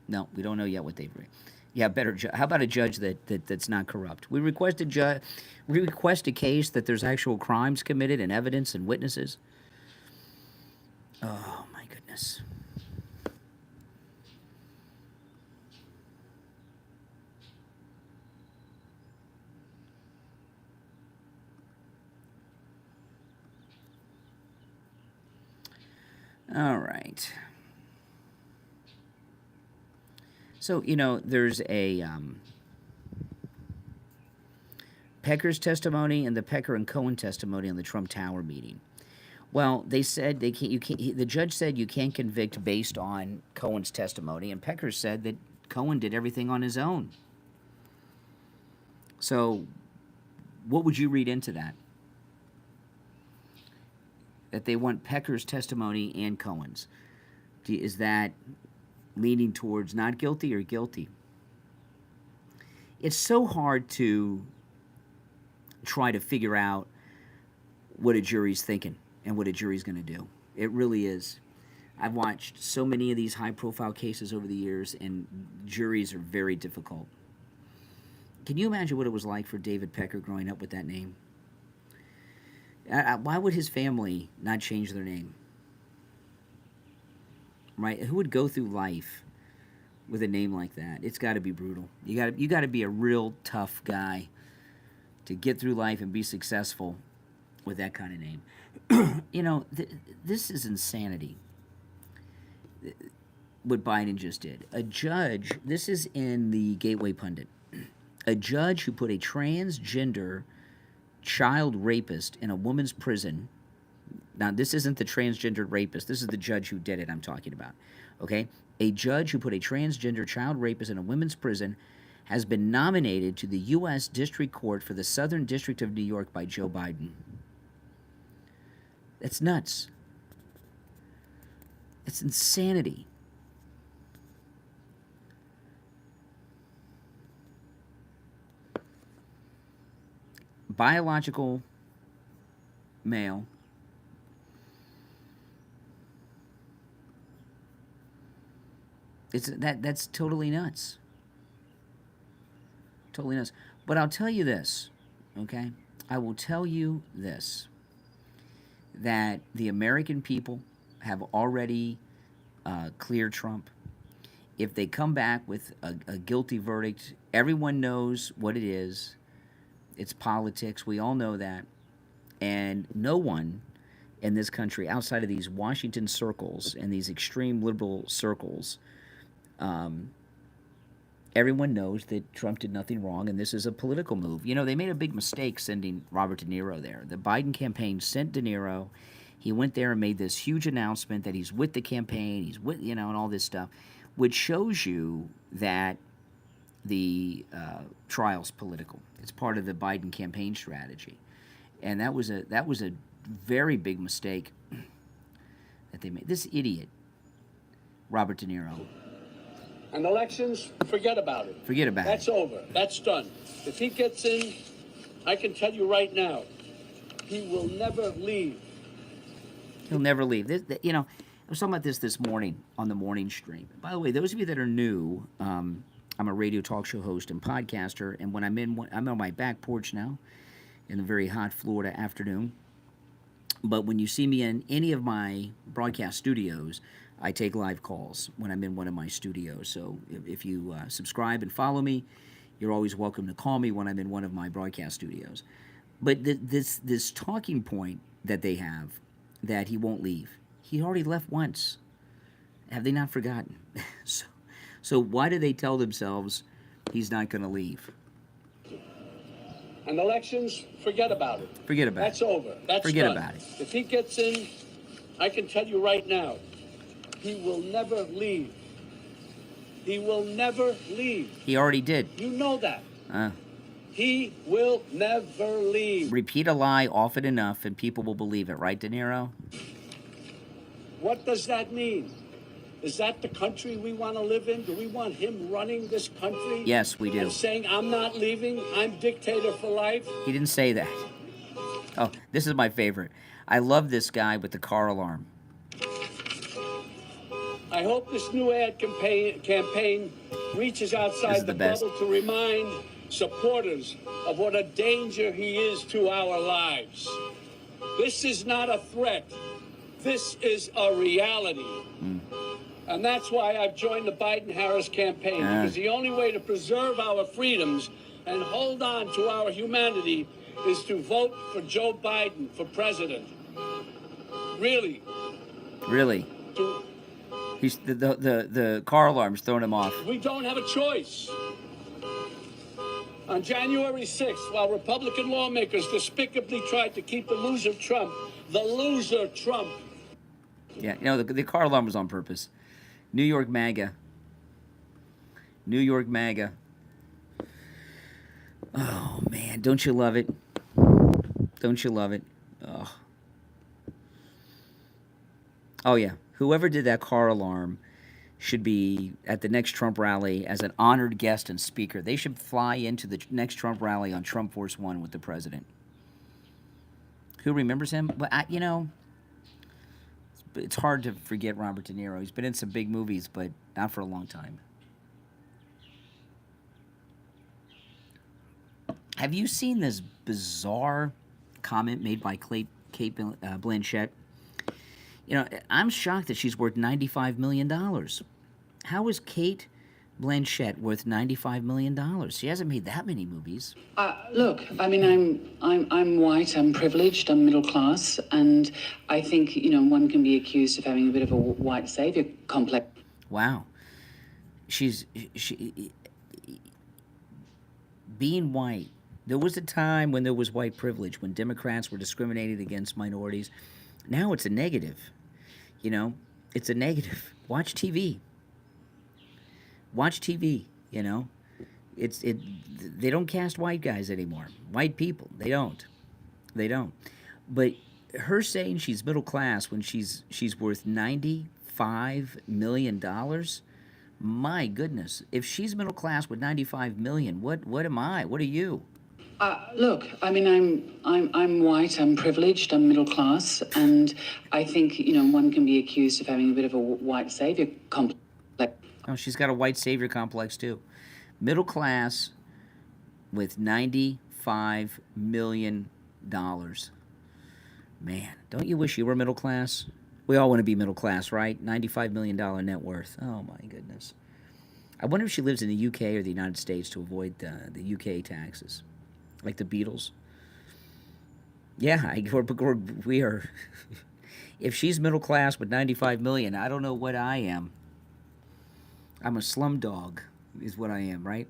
No, we don't know yet what they've. Yeah, better. How about a judge that's not corrupt? We request a case that there's actual crimes committed and evidence and witnesses. Oh my goodness. All right. So, you know, there's a Pecker's testimony and the Pecker and Cohen testimony on the Trump Tower meeting. Well, they said they can't. The judge said you can't convict based on Cohen's testimony, and Pecker said that Cohen did everything on his own. So, what would you read into that? That they want Pecker's testimony and Cohen's. Is that leaning towards not guilty or guilty? It's so hard to try to figure out what a jury's thinking and what a jury's going to do. It really is. I've watched so many of these high-profile cases over the years, and juries are very difficult. Can you imagine what it was like for David Pecker growing up with that name? Why would his family not change their name? Right? Who would go through life with a name like that? It's got to be brutal. You got to be a real tough guy to get through life and be successful with that kind of name. You know, this is insanity. What Biden just did. A judge, this is in the Gateway Pundit, a judge who put a transgender child rapist in a woman's prison. Now, this isn't the transgendered rapist. This is the judge who did it I'm talking about, okay? A judge who put a transgender child rapist in a women's prison has been nominated to the U.S. District Court for the Southern District of New York by Joe Biden. That's nuts. It's insanity. Biological male. That's totally nuts. Totally nuts. But I'll tell you this, okay? I will tell you this, that the American people have already cleared Trump. If they come back with a guilty verdict, everyone knows what it is. It's politics. We all know that. And no one in this country, outside of these Washington circles and these extreme liberal circles, everyone knows that Trump did nothing wrong, and this is a political move. You know, they made a big mistake sending Robert DeNiro there. The Biden campaign sent DeNiro. He went there and made this huge announcement that he's with the campaign, he's with, and all this stuff, which shows you that the trial's political. It's part of the Biden campaign strategy. And that was a very big mistake that they made. This idiot, Robert DeNiro. And elections, forget about it. Forget about That's over. That's done. If he gets in, I can tell you right now, he will never leave. He'll never leave. I was talking about this morning on the morning stream. By the way, those of you that are new, I'm a radio talk show host and podcaster, and when I'm on my back porch now in a very hot Florida afternoon. But when you see me in any of my broadcast studios, I take live calls when I'm in one of my studios. So if you subscribe and follow me, you're always welcome to call me when I'm in one of my broadcast studios. But this talking point that they have, that he won't leave, he already left once. Have they not forgotten? So why do they tell themselves he's not going to leave? And elections, forget about it. Forget about That's it. over. That's Forget done. about it. If he gets in, I can tell you right now, he will never leave. He will never leave. He already did. You know that. He will never leave. Repeat a lie often enough and people will believe it, right, DeNiro? What does that mean? Is that the country we want to live in? Do we want him running this country? Yes, we do. And saying, I'm not leaving, I'm dictator for life? He didn't say that. Oh, this is my favorite. I love this guy with the car alarm. I hope this new ad campaign reaches outside the bubble to remind supporters of what a danger he is to our lives. This is not a threat. This is a reality. And that's why I've joined the Biden-Harris campaign, because the only way to preserve our freedoms and hold on to our humanity is to vote for Joe Biden for president. Really. Really? He's the car alarm's throwing him off. We don't have a choice. On January 6th, while Republican lawmakers despicably tried to keep the loser Trump, Yeah, the car alarm was on purpose. New York MAGA. New York MAGA. Oh, man. Don't you love it? Don't you love it? Oh, yeah. Whoever did that car alarm should be at the next Trump rally as an honored guest and speaker. They should fly into the next Trump rally on Trump Force One with the president. Who remembers him? Well, it's hard to forget Robert De Niro. He's been in some big movies, but not for a long time. Have you seen this bizarre comment made by Kate Blanchett? I'm shocked that she's worth $95 million. How is Kate Blanchett worth $95 million? She hasn't made that many movies. Look, I mean, I'm white, I'm privileged, I'm middle class, and I think, one can be accused of having a bit of a white savior complex. Wow. She being white. There was a time when there was white privilege, when Democrats were discriminated against minorities. Now it's a negative. It's a negative. Watch TV. Watch TV, They don't cast white guys anymore. White people, they don't. But her saying she's middle class when she's worth $95 million, my goodness. If she's middle class with $95 million, what am I? What are you? Look, I mean, I'm white, I'm privileged, I'm middle class, and I think, one can be accused of having a bit of a white savior complex. Oh, she's got a white savior complex, too. Middle class, with $95 million. Man, don't you wish you were middle class? We all want to be middle class, right? $95 million net worth. Oh, my goodness. I wonder if she lives in the UK or the United States to avoid the UK taxes, like the Beatles. Yeah, we are. If she's middle class with $95 million, I don't know what I am. I'm a slum dog, is what I am, right?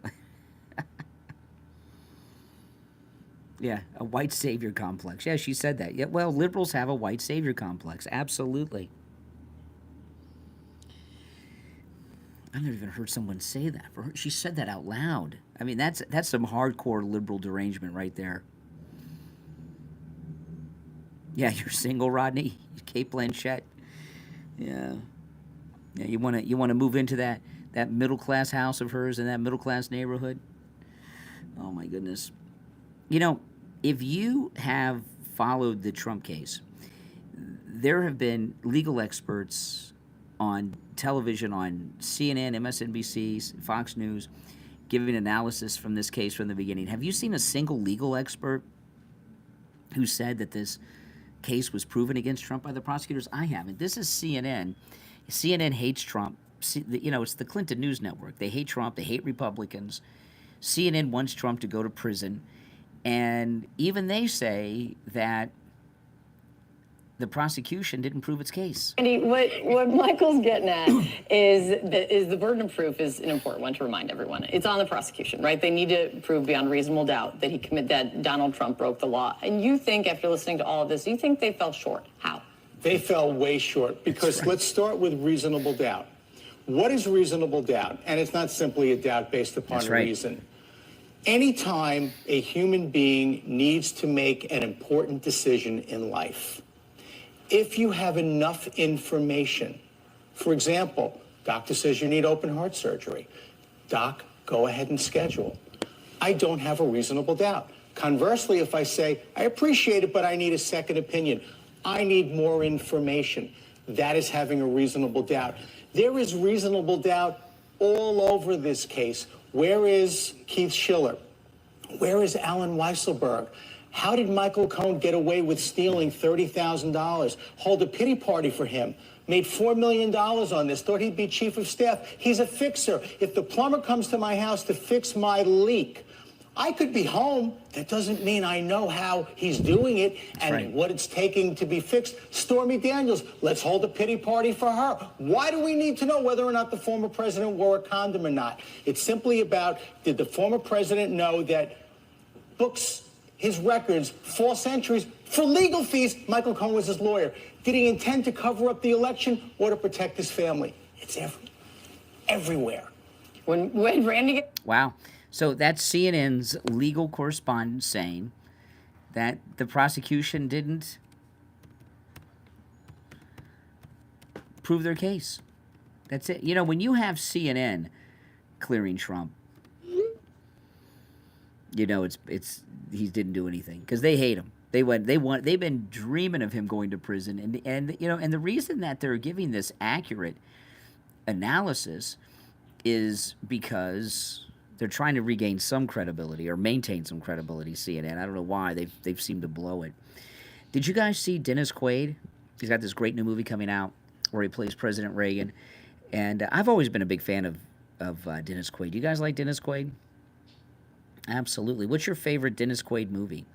Yeah, a white savior complex. Yeah, she said that. Yeah, well, liberals have a white savior complex. Absolutely. I've never even heard someone say that. She said that out loud. I mean, that's some hardcore liberal derangement right there. Yeah, you're single, Rodney. Kate Blanchett. Yeah. Yeah, you want to move into that middle class house of hers in that middle class neighborhood? Oh my goodness. You know, if you have followed the Trump case, there have been legal experts on television, on CNN, MSNBC, Fox News, giving analysis from this case from the beginning. Have you seen a single legal expert who said that this case was proven against Trump by the prosecutors? I haven't. This is CNN. CNN hates Trump. You know, it's the Clinton News Network. They hate Trump. They hate Republicans. CNN wants Trump to go to prison. And even they say that the prosecution didn't prove its case. Andy, what Michael's getting at is the burden of proof is an important one to remind everyone. It's on the prosecution, right? They need to prove beyond reasonable doubt that Donald Trump broke the law. And you think, after listening to all of this, you think they fell short. How? They fell way short because let's start with reasonable doubt. What is reasonable doubt? And it's not simply a doubt based upon reason. Anytime a human being needs to make an important decision in life, if you have enough information, for example, doctor says you need open heart surgery. Doc, go ahead and schedule. I don't have a reasonable doubt. Conversely, if I say, I appreciate it, but I need a second opinion, I need more information, that is having a reasonable doubt. There is reasonable doubt all over this case. Where is Keith Schiller? Where is Alan Weisselberg? How did Michael Cohen get away with stealing $30,000? Hold a pity party for him. Made $4 million on this. Thought he'd be chief of staff. He's a fixer. If the plumber comes to my house to fix my leak, I could be home. That doesn't mean I know how he's doing it and what it's taking to be fixed. Stormy Daniels, let's hold a pity party for her. Why do we need to know whether or not the former president wore a condom or not? It's simply about, did the former president know that books, his records, false entries, for legal fees, Michael Cohen was his lawyer. Did he intend to cover up the election or to protect his family? It's everywhere. When Randy... Wow. So that's CNN's legal correspondent saying that the prosecution didn't prove their case. That's it. You know, when you have CNN clearing Trump, you know he didn't do anything because they hate him. They've been dreaming of him going to prison, and you know, and the reason that they're giving this accurate analysis is because they're trying to regain some credibility or maintain some credibility. CNN, I don't know why they've seemed to blow it. Did you guys see Dennis Quaid? He's got this great new movie coming out where he plays President Reagan, and I've always been a big fan of Dennis Quaid. You guys like Dennis Quaid? Absolutely. What's your favorite Dennis Quaid movie?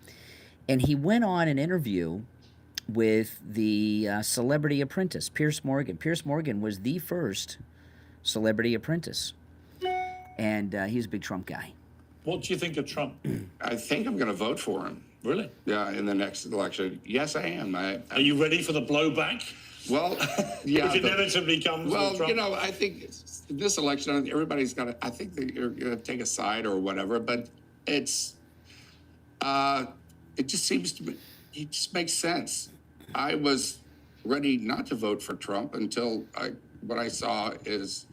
And he went on an interview with the Celebrity Apprentice, Pierce Morgan. Pierce Morgan was the first Celebrity Apprentice. And he's a big Trump guy. What do you think of Trump? I think I'm going to vote for him. Really? Yeah, in the next election. Yes, I am. Are you ready for the blowback? Well, yeah. If inevitably comes with Trump? You know, I think this election, everybody's got to, I think that you're going to take a side or whatever, but it just seems to me, it just makes sense. I was ready not to vote for Trump until what I saw is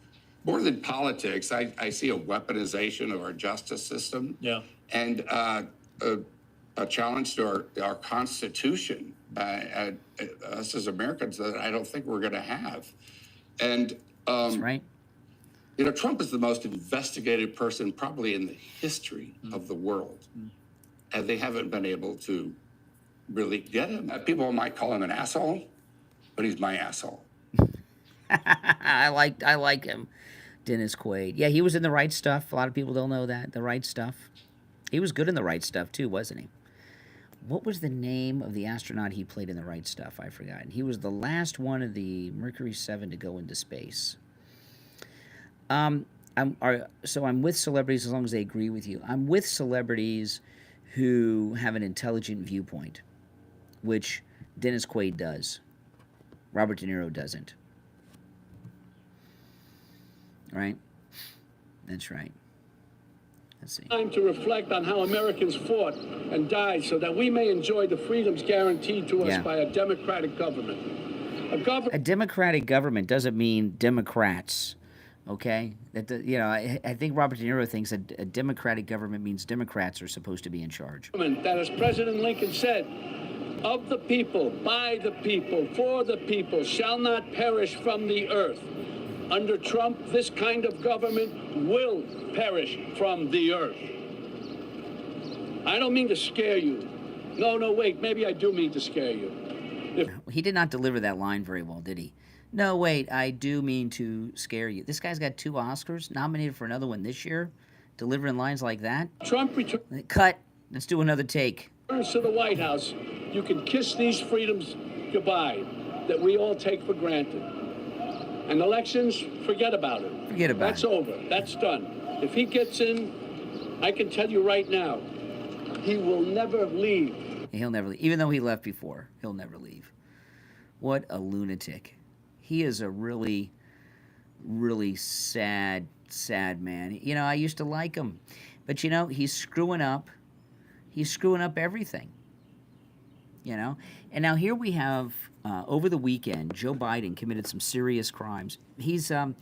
more than politics. I see a weaponization of our justice system. Yeah. And a challenge to our Constitution, us as Americans, that I don't think we're going to have. And that's right. You know, Trump is the most investigated person probably in the history of the world. And they haven't been able to really get him. People might call him an asshole, but he's my asshole. I like him, Dennis Quaid. Yeah, he was in The Right Stuff. A lot of people don't know that. The Right Stuff. He was good in The Right Stuff too, wasn't he? What was the name of the astronaut he played in The Right Stuff? I forgot. He was the last one of the Mercury 7 to go into space. So I'm with celebrities as long as they agree with you. I'm with celebrities who have an intelligent viewpoint, which Dennis Quaid does. Robert DeNiro doesn't. Right? That's right. Let's see. Time to reflect on how Americans fought and died so that we may enjoy the freedoms guaranteed to us by a democratic government. A democratic government doesn't mean Democrats, okay? I think Robert De Niro thinks a democratic government means Democrats are supposed to be in charge. That, as President Lincoln said, of the people, by the people, for the people, shall not perish from the earth. Under Trump, this kind of government will perish from the earth. I don't mean to scare you. No, wait, maybe I do mean to scare you. He did not deliver that line very well, did he? No, wait, I do mean to scare you. This guy's got 2 Oscars, nominated for another one this year, delivering lines like that. Trump returns. Cut. Let's do another take. To the White House, you can kiss these freedoms goodbye that we all take for granted. And elections, forget about it. Forget about it. That's over. That's done. If he gets in, I can tell you right now, he will never leave. He'll never leave. Even though he left before, he'll never leave. What a lunatic. He is a really, really sad man. You know, I used to like him. But, you know, he's screwing up. He's screwing up everything. You know? And now here we have, over the weekend, Joe Biden committed some serious crimes. He's, De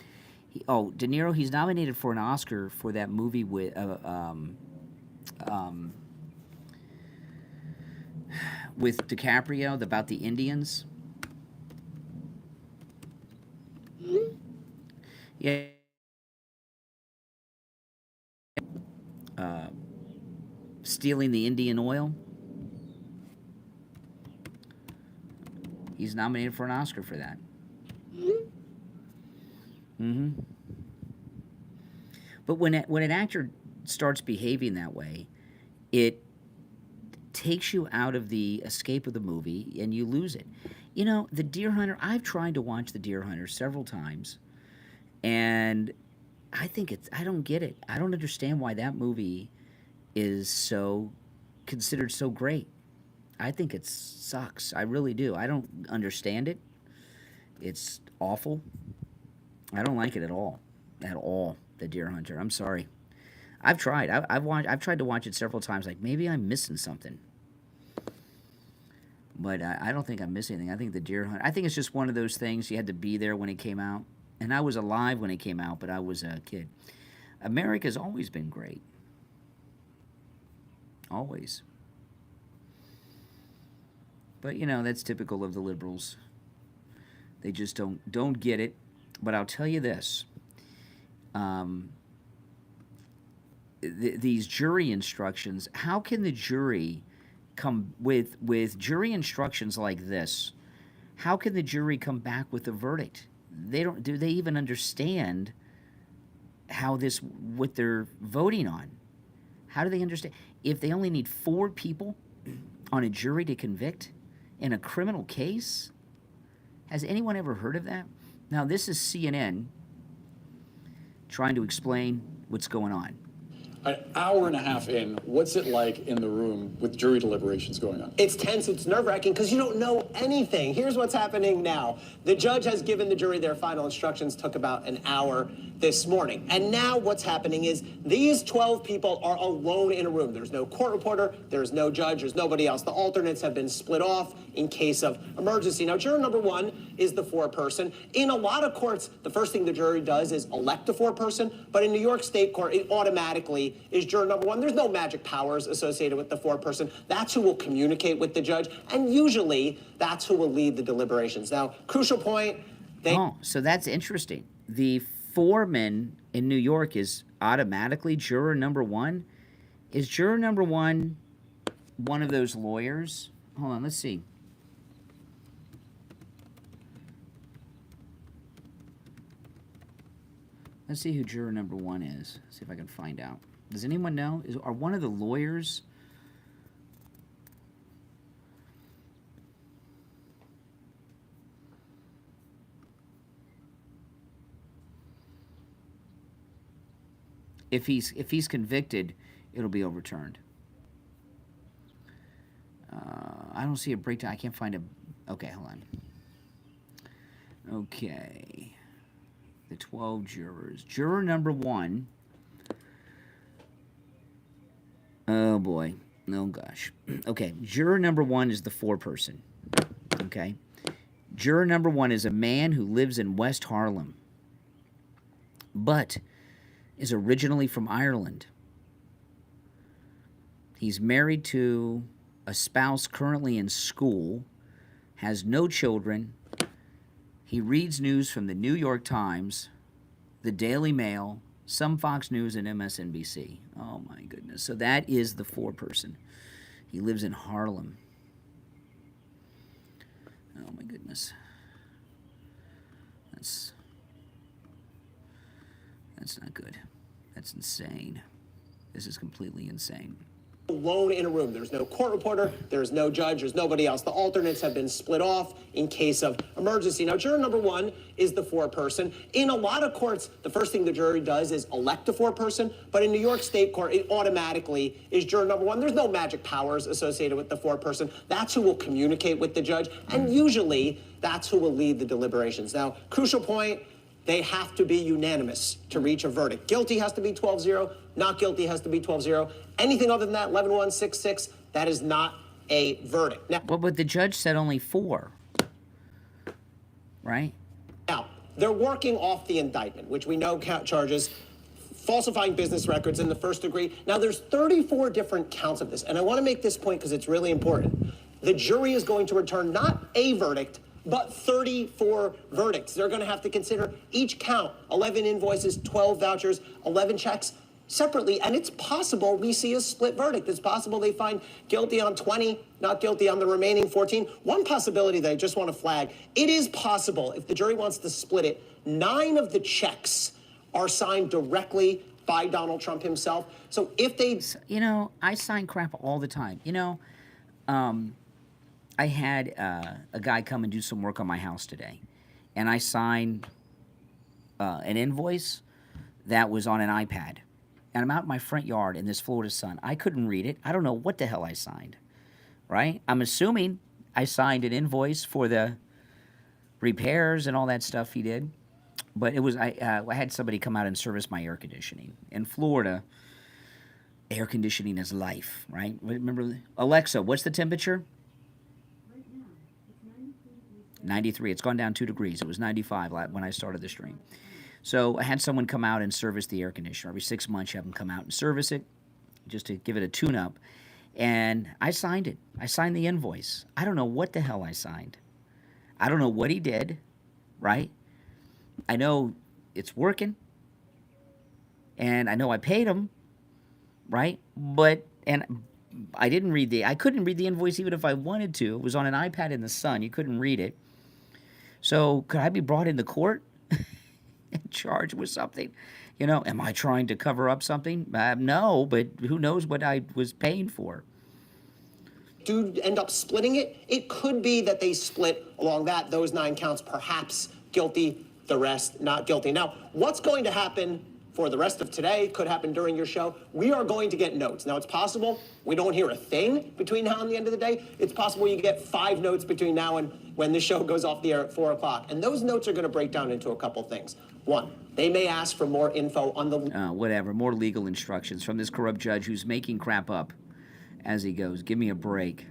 Niro, he's nominated for an Oscar for that movie with DiCaprio about the Indians. Yeah. Stealing the Indian oil. He's nominated for an Oscar for that. But when an actor starts behaving that way, it takes you out of the escape of the movie and you lose it. You know, The Deer Hunter, I've tried to watch The Deer Hunter several times, and I don't get it. I don't understand why that movie is considered so great. I think it sucks. I really do. I don't understand it. It's awful. I don't like it at all. At all, The Deer Hunter. I'm sorry. I've tried. I've tried to watch it several times. Like, maybe I'm missing something. But I don't think I'm missing anything. I think The Deer Hunter, I think it's just one of those things. You had to be there when it came out. And I was alive when it came out, but I was a kid. America's always been great. Always. But, you know, that's typical of the liberals. They just don't get it. But I'll tell you this. These jury instructions, how can the jury come with jury instructions like this? How can the jury come back with a verdict? Do they even understand what they're voting on? How do they understand? If they only need 4 people on a jury to convict in a criminal case? Has anyone ever heard of that? Now, this is CNN trying to explain what's going on. An hour and a half in, what's it like in the room with jury deliberations going on? It's tense, it's nerve-wracking, because you don't know anything. Here's what's happening now. The judge has given the jury their final instructions, took about an hour this morning. And now what's happening is these 12 people are alone in a room. There's no court reporter, there's no judge, there's nobody else. The alternates have been split off in case of emergency. Now, juror number 1 is the 4-person. In a lot of courts, the first thing the jury does is elect a 4-person, but in New York State Court, it automatically is juror number 1. There's no magic powers associated with the 4-person. That's who will communicate with the judge, and usually that's who will lead the deliberations. Now, crucial point. So that's interesting. The foreman in New York is automatically juror number one. Is juror number one of those lawyers? Hold on, let's see. Let's see who juror number one is. See if I can find out. Does anyone know? Are one of the lawyers? If he's convicted, it'll be overturned. I don't see a breakdown. I can't find a. Okay, hold on. Okay. The 12 jurors. Juror number one. Oh, boy. Oh, gosh. Okay. Juror number one is the foreperson. Okay. Juror number one is a man who lives in West Harlem, but is originally from Ireland. He's married to a spouse currently in school, has no children. He reads news from the New York Times, the Daily Mail, some Fox News, and MSNBC. Oh, my goodness. So that is the foreperson. He lives in Harlem. Oh, my goodness. That's not good. That's insane. This is completely insane. Alone in a room. There's no court reporter, there's no judge, there's nobody else. The alternates have been split off in case of emergency. Now, juror number one is the foreperson. In a lot of courts, the first thing the jury does is elect a foreperson, but in New York State Court, it automatically is juror number one. There's no magic powers associated with the foreperson. That's who will communicate with the judge, and usually that's who will lead the deliberations. Now, crucial point, they have to be unanimous to reach a verdict. Guilty has to be 12-0, not guilty has to be 12-0. Anything other than that, 11-1, 6-6, that is not a verdict. Now, well, but the judge said only 4, right? Now, they're working off the indictment, which we know charges falsifying business records in the first degree. Now, there's 34 different counts of this, and I want to make this point because it's really important. The jury is going to return not a verdict, but 34 verdicts. They're going to have to consider each count, 11 invoices, 12 vouchers, 11 checks separately, and it's possible we see a split verdict. It's possible they find guilty on 20, not guilty on the remaining 14. One possibility that I just want to flag, it is possible, if the jury wants to split it, 9 of the checks are signed directly by Donald Trump himself. So if they... You know, I sign crap all the time. You know, I had a guy come and do some work on my house today, and I signed an invoice that was on an iPad. And I'm out in my front yard in this Florida sun. I couldn't read it. I don't know what the hell I signed, right? I'm assuming I signed an invoice for the repairs and all that stuff he did. But it was I had somebody come out and service my air conditioning. In Florida, air conditioning is life, right? Remember, Alexa, what's the temperature? 93. It's gone down 2 degrees. It was 95 when I started the stream. So I had someone come out and service the air conditioner. Every 6 months, you have them come out and service it just to give it a tune-up. And I signed it. I signed the invoice. I don't know what the hell I signed. I don't know what he did, right? I know it's working. And I know I paid him, right? And I couldn't read the invoice even if I wanted to. It was on an iPad in the sun. You couldn't read it. So could I be brought into court and charged with something? You know, am I trying to cover up something? No, but who knows what I was paying for. Do end up splitting it? It could be that they split along those 9 counts, perhaps guilty, the rest not guilty. Now, what's going to happen for the rest of today, could happen during your show, we are going to get notes. Now, it's possible we don't hear a thing between now and the end of the day. It's possible you get 5 notes between now and when the show goes off the air at 4 o'clock. And those notes are going to break down into a couple things. One, they may ask for more info on the... whatever, more legal instructions from this corrupt judge who's making crap up as he goes. Give me a break.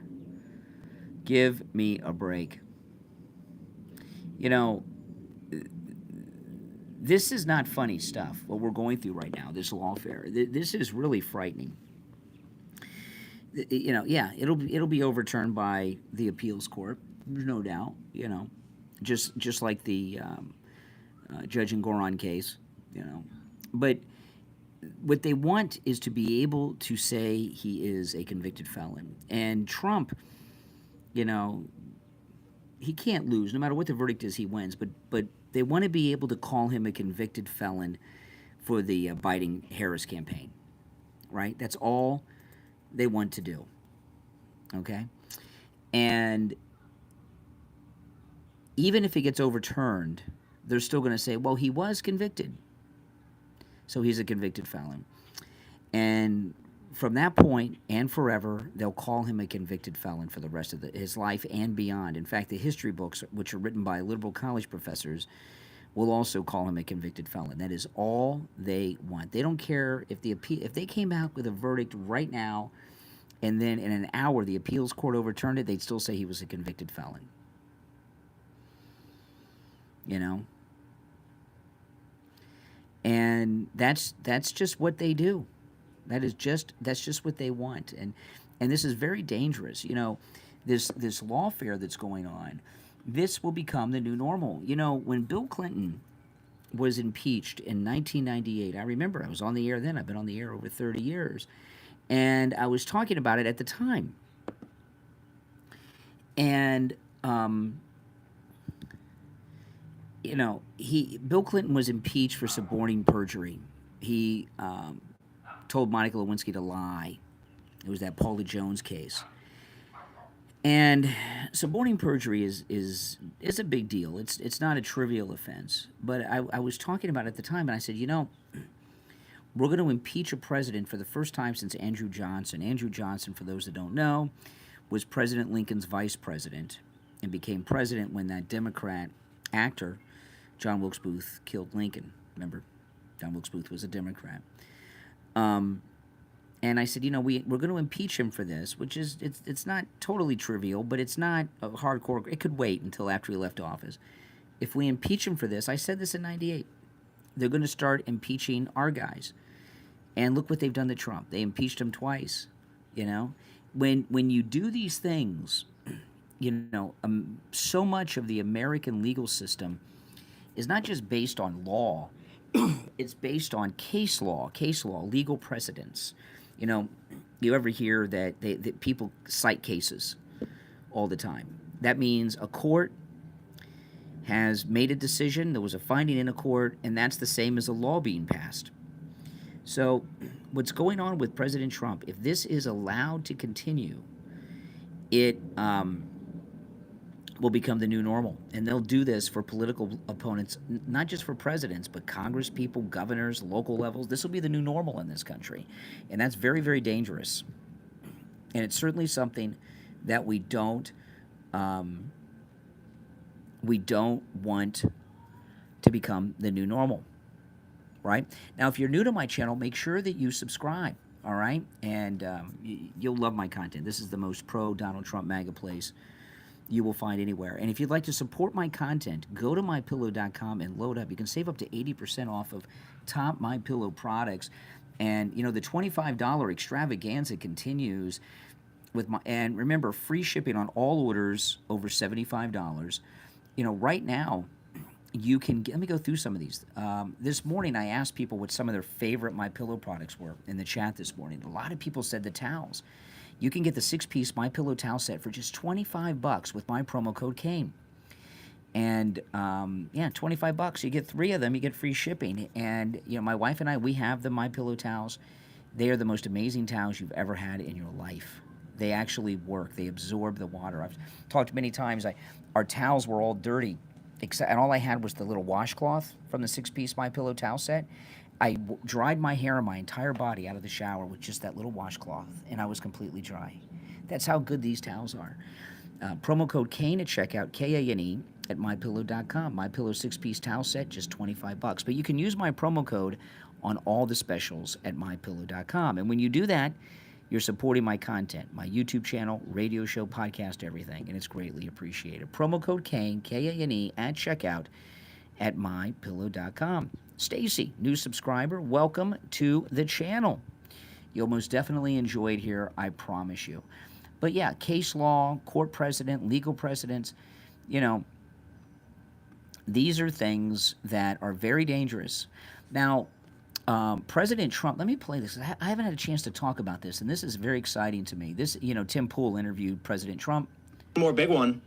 Give me a break. You know, this is not funny stuff, what we're going through right now, this lawfare. This is really frightening. You know, yeah, it'll be overturned by the appeals court, there's no doubt, you know. Just like the Judge Ngoran case, you know. But what they want is to be able to say he is a convicted felon. And Trump, you know, he can't lose. No matter what the verdict is, he wins. But they want to be able to call him a convicted felon for the Biden-Harris campaign, right? That's all they want to do, okay? And even if it gets overturned, they're still going to say, well, he was convicted, so he's a convicted felon. And from that point and forever, they'll call him a convicted felon for the rest of his life and beyond. In fact, the history books, which are written by liberal college professors, will also call him a convicted felon. That is all they want. They don't care if if they came out with a verdict right now and then in an hour the appeals court overturned it, they'd still say he was a convicted felon. You know? And that's just what they do. That's just what they want. And this is very dangerous. You know, this lawfare that's going on, this will become the new normal. You know, when Bill Clinton was impeached in 1998, I remember I was on the air then. I've been on the air over 30 years. And I was talking about it at the time. And, you know, Bill Clinton was impeached for suborning perjury. He told Monica Lewinsky to lie. It was that Paula Jones case. And suborning perjury is a big deal. It's not a trivial offense. But I was talking about it at the time, and I said, you know, we're going to impeach a president for the first time since Andrew Johnson. Andrew Johnson, for those that don't know, was President Lincoln's vice president and became president when that Democrat actor, John Wilkes Booth, killed Lincoln. Remember, John Wilkes Booth was a Democrat. And I said, you know, we're going to impeach him for this, which is, it's not totally trivial, but it's not a hardcore. It could wait until after he left office. If we impeach him for this, I said this in 98, they're going to start impeaching our guys. And look what they've done to Trump. They impeached him twice, you know. When you do these things, you know, so much of the American legal system is not just based on law. It's based on case law, legal precedents. You know, you ever hear that people cite cases all the time. That means a court has made a decision, there was a finding in a court, and that's the same as a law being passed. So what's going on with President Trump, if this is allowed to continue, it will become the new normal. And they'll do this for political opponents, not just for presidents, but Congress people, governors, local levels. This will be the new normal in this country. And that's very, very dangerous. And it's certainly something that we don't want to become the new normal, right? Now, if you're new to my channel, make sure that you subscribe, all right? And you'll love my content. This is the most pro-Donald Trump MAGA place you will find anywhere. And if you'd like to support my content, go to MyPillow.com and load up. You can save up to 80% off of top MyPillow products. And, you know, the $25 extravaganza continues with and remember, free shipping on all orders over $75. You know, right now, you can let me go through some of these. This morning, I asked people what some of their favorite MyPillow products were in the chat this morning. A lot of people said the towels. You can get the 6-piece MyPillow towel set for just $25 with my promo code Kane. And, yeah, $25. You get 3 of them, you get free shipping. And, you know, my wife and I, we have the MyPillow towels. They are the most amazing towels you've ever had in your life. They actually work. They absorb the water. I've talked many times. Our towels were all dirty, and all I had was the little washcloth from the 6-piece MyPillow towel set. I dried my hair and my entire body out of the shower with just that little washcloth, and I was completely dry. That's how good these towels are. Promo code Kane at checkout, K-A-N-E, at MyPillow.com. MyPillow 6-piece towel set, just $25. But you can use my promo code on all the specials at MyPillow.com. And when you do that, you're supporting my content, my YouTube channel, radio show, podcast, everything, and it's greatly appreciated. Promo code Kane, K-A-N-E, at checkout at MyPillow.com. Stacy, new subscriber, welcome to the channel. You'll most definitely enjoy it here, I promise you. But yeah, case law, court precedent, legal precedents, you know, these are things that are very dangerous. Now, President Trump, let me play this. I haven't had a chance to talk about this, and this is very exciting to me. This, Tim Pool interviewed President Trump. One more big one.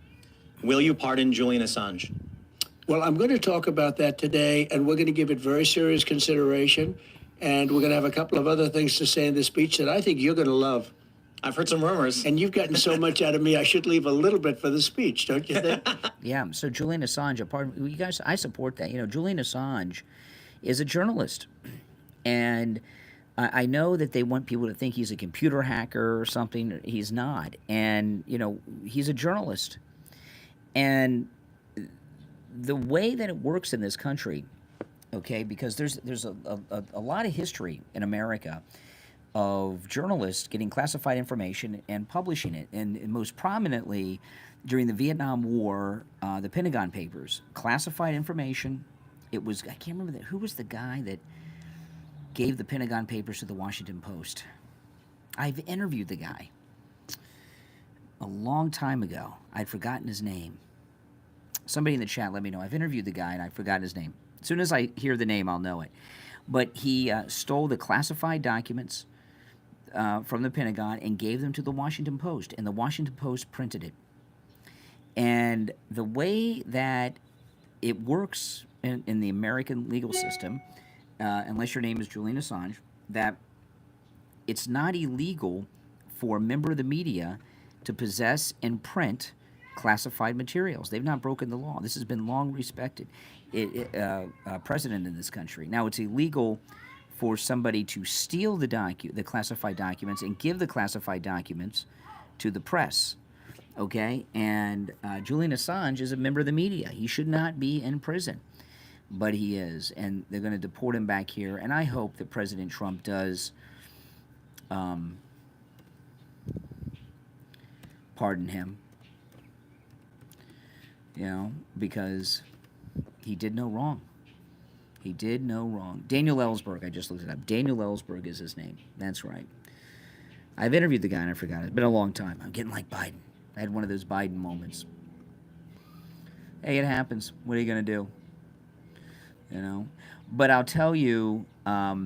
Will you pardon Julian Assange? Well, I'm going to talk about that today, and we're going to give it very serious consideration. And we're going to have a couple of other things to say in the speech that I think you're going to love. I've heard some rumors. And you've gotten so much out of me, I should leave a little bit for the speech, don't you think? Yeah, so Julian Assange, you guys, I support that. Julian Assange is a journalist. And I know that they want people to think he's a computer hacker or something. He's not. And, he's a journalist. And the way that it works in this country, okay, because there's a lot of history in America of journalists getting classified information and publishing it. And most prominently, during the Vietnam War, the Pentagon Papers, classified information. It was, I can't remember who was the guy that gave the Pentagon Papers to the Washington Post. I've interviewed the guy a long time ago. I'd forgotten his name. Somebody in the chat let me know. I've interviewed the guy and I've forgotten his name. As soon as I hear the name, I'll know it. But he stole the classified documents from the Pentagon and gave them to the Washington Post, and the Washington Post printed it. And the way that it works in the American legal system, unless your name is Julian Assange, that it's not illegal for a member of the media to possess and print classified materials. They've not broken the law. This has been long respected precedent in this country. Now, it's illegal for somebody to steal the classified documents and give the classified documents to the press, okay? And Julian Assange is a member of the media. He should not be in prison, but he is, and they're going to deport him back here, and I hope that President Trump does pardon him, because he did no wrong. He did no wrong. Daniel Ellsberg, I just looked it up. Daniel Ellsberg is his name. That's right. I've interviewed the guy and I forgot it. It's been a long time. I'm getting like Biden. I had one of those Biden moments. Hey, it happens. What are you going to do? But I'll tell you that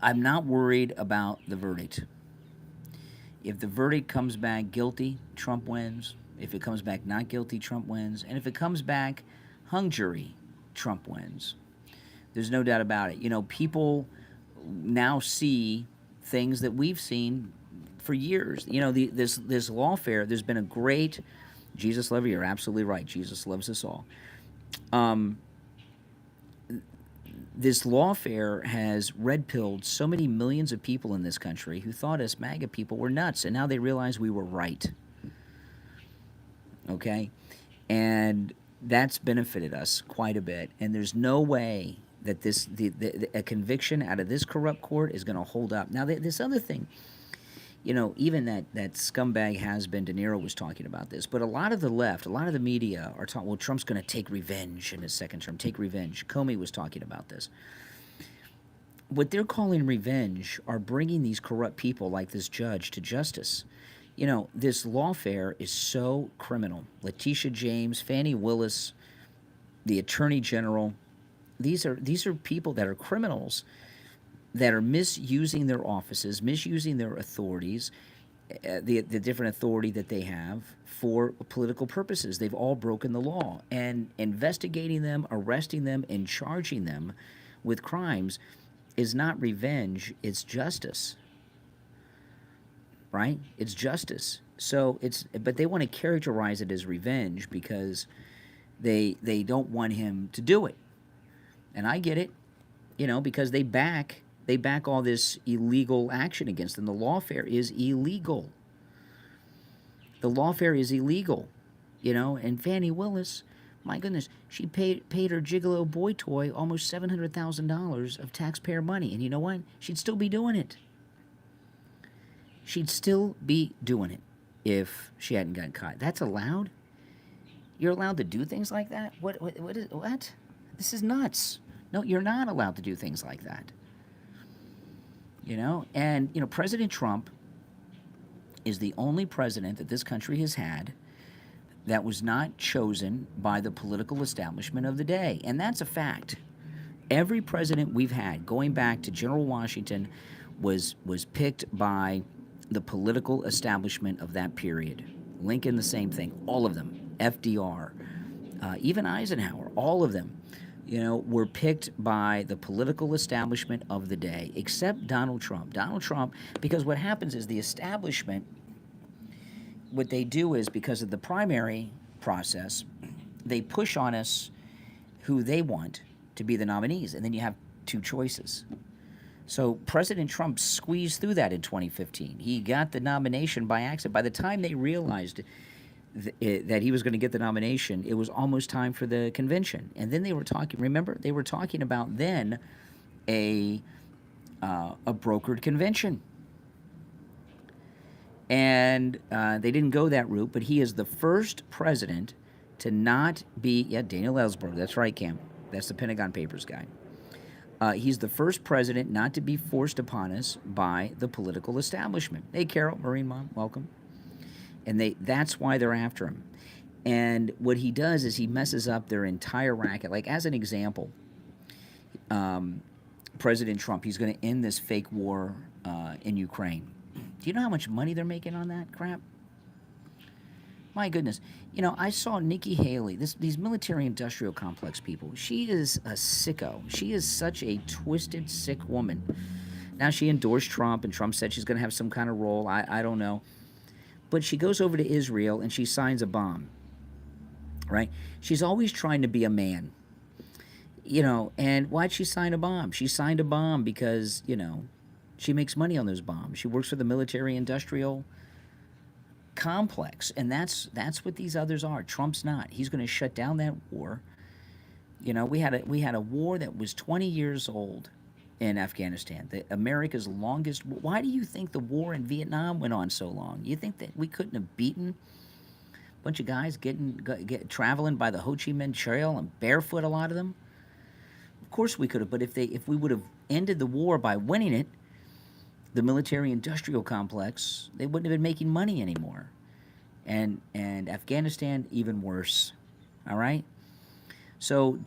I'm not worried about the verdict. If the verdict comes back guilty, Trump wins. If it comes back not guilty, Trump wins. And if it comes back hung jury, Trump wins. There's no doubt about it. People now see things that we've seen for years. This lawfare, there's been a great, Jesus love you, you're absolutely right. Jesus loves us all. This lawfare has red-pilled so many millions of people in this country who thought us MAGA people were nuts, and now they realize we were right. Okay? And that's benefited us quite a bit, and there's no way that a conviction out of this corrupt court is going to hold up. Now, this other thing, even that scumbag has-been DeNiro was talking about this, but a lot of the left, a lot of the media are talking, well, Trump's going to take revenge in his second term, take revenge. Comey was talking about this. What they're calling revenge are bringing these corrupt people like this judge to justice. This lawfare is so criminal. Letitia James, Fannie Willis, the Attorney General, these are people that are criminals that are misusing their offices, misusing their authorities, the different authority that they have for political purposes. They've all broken the law. And investigating them, arresting them, and charging them with crimes is not revenge, it's justice. Right? It's justice. So but they want to characterize it as revenge because they don't want him to do it. And I get it, because they back all this illegal action against them. The lawfare is illegal. The lawfare is illegal, and Fannie Willis, my goodness, she paid her gigolo boy toy almost $700,000 of taxpayer money. And you know what? She'd still be doing it. She'd still be doing it if she hadn't gotten caught. That's allowed? You're allowed to do things like that? What? This is nuts. No, you're not allowed to do things like that. And, President Trump is the only president that this country has had that was not chosen by the political establishment of the day. And that's a fact. Every president we've had, going back to General Washington, was picked by the political establishment of that period. Lincoln, the same thing. All of them. FDR, even Eisenhower, all of them, were picked by the political establishment of the day, except Donald Trump. Donald Trump, because what happens is the establishment, what they do is, because of the primary process, they push on us who they want to be the nominees, and then you have two choices. So President Trump squeezed through that in 2015. He got the nomination by accident. By the time they realized that he was going to get the nomination, it was almost time for the convention. And then they were talking, remember, they were talking about then a brokered convention. And they didn't go that route, but he is the first president to not be, Daniel Ellsberg, that's right, Cam. That's the Pentagon Papers guy. He's the first president not to be forced upon us by the political establishment. Hey, Carol, Marine Mom, welcome. And that's why they're after him. And what he does is he messes up their entire racket. Like, as an example, President Trump, he's going to end this fake war in Ukraine. Do you know how much money they're making on that crap? My goodness. I saw Nikki Haley, these military-industrial complex people. She is a sicko. She is such a twisted, sick woman. Now, she endorsed Trump, and Trump said she's going to have some kind of role. I don't know. But she goes over to Israel, and she signs a bomb, right? She's always trying to be a man. And why'd she sign a bomb? She signed a bomb because, she makes money on those bombs. She works for the military-industrial complex, and that's what these others are. Trump's not. He's going to shut down that war. We had a war that was 20 years old in Afghanistan, America's longest. Why do you think the war in Vietnam went on so long? You think that we couldn't have beaten a bunch of guys traveling by the Ho Chi Minh Trail and barefoot, a lot of them? Of course we could have, but if we would have ended the war by winning it, the military-industrial complex, they wouldn't have been making money anymore. And Afghanistan, even worse. All right? So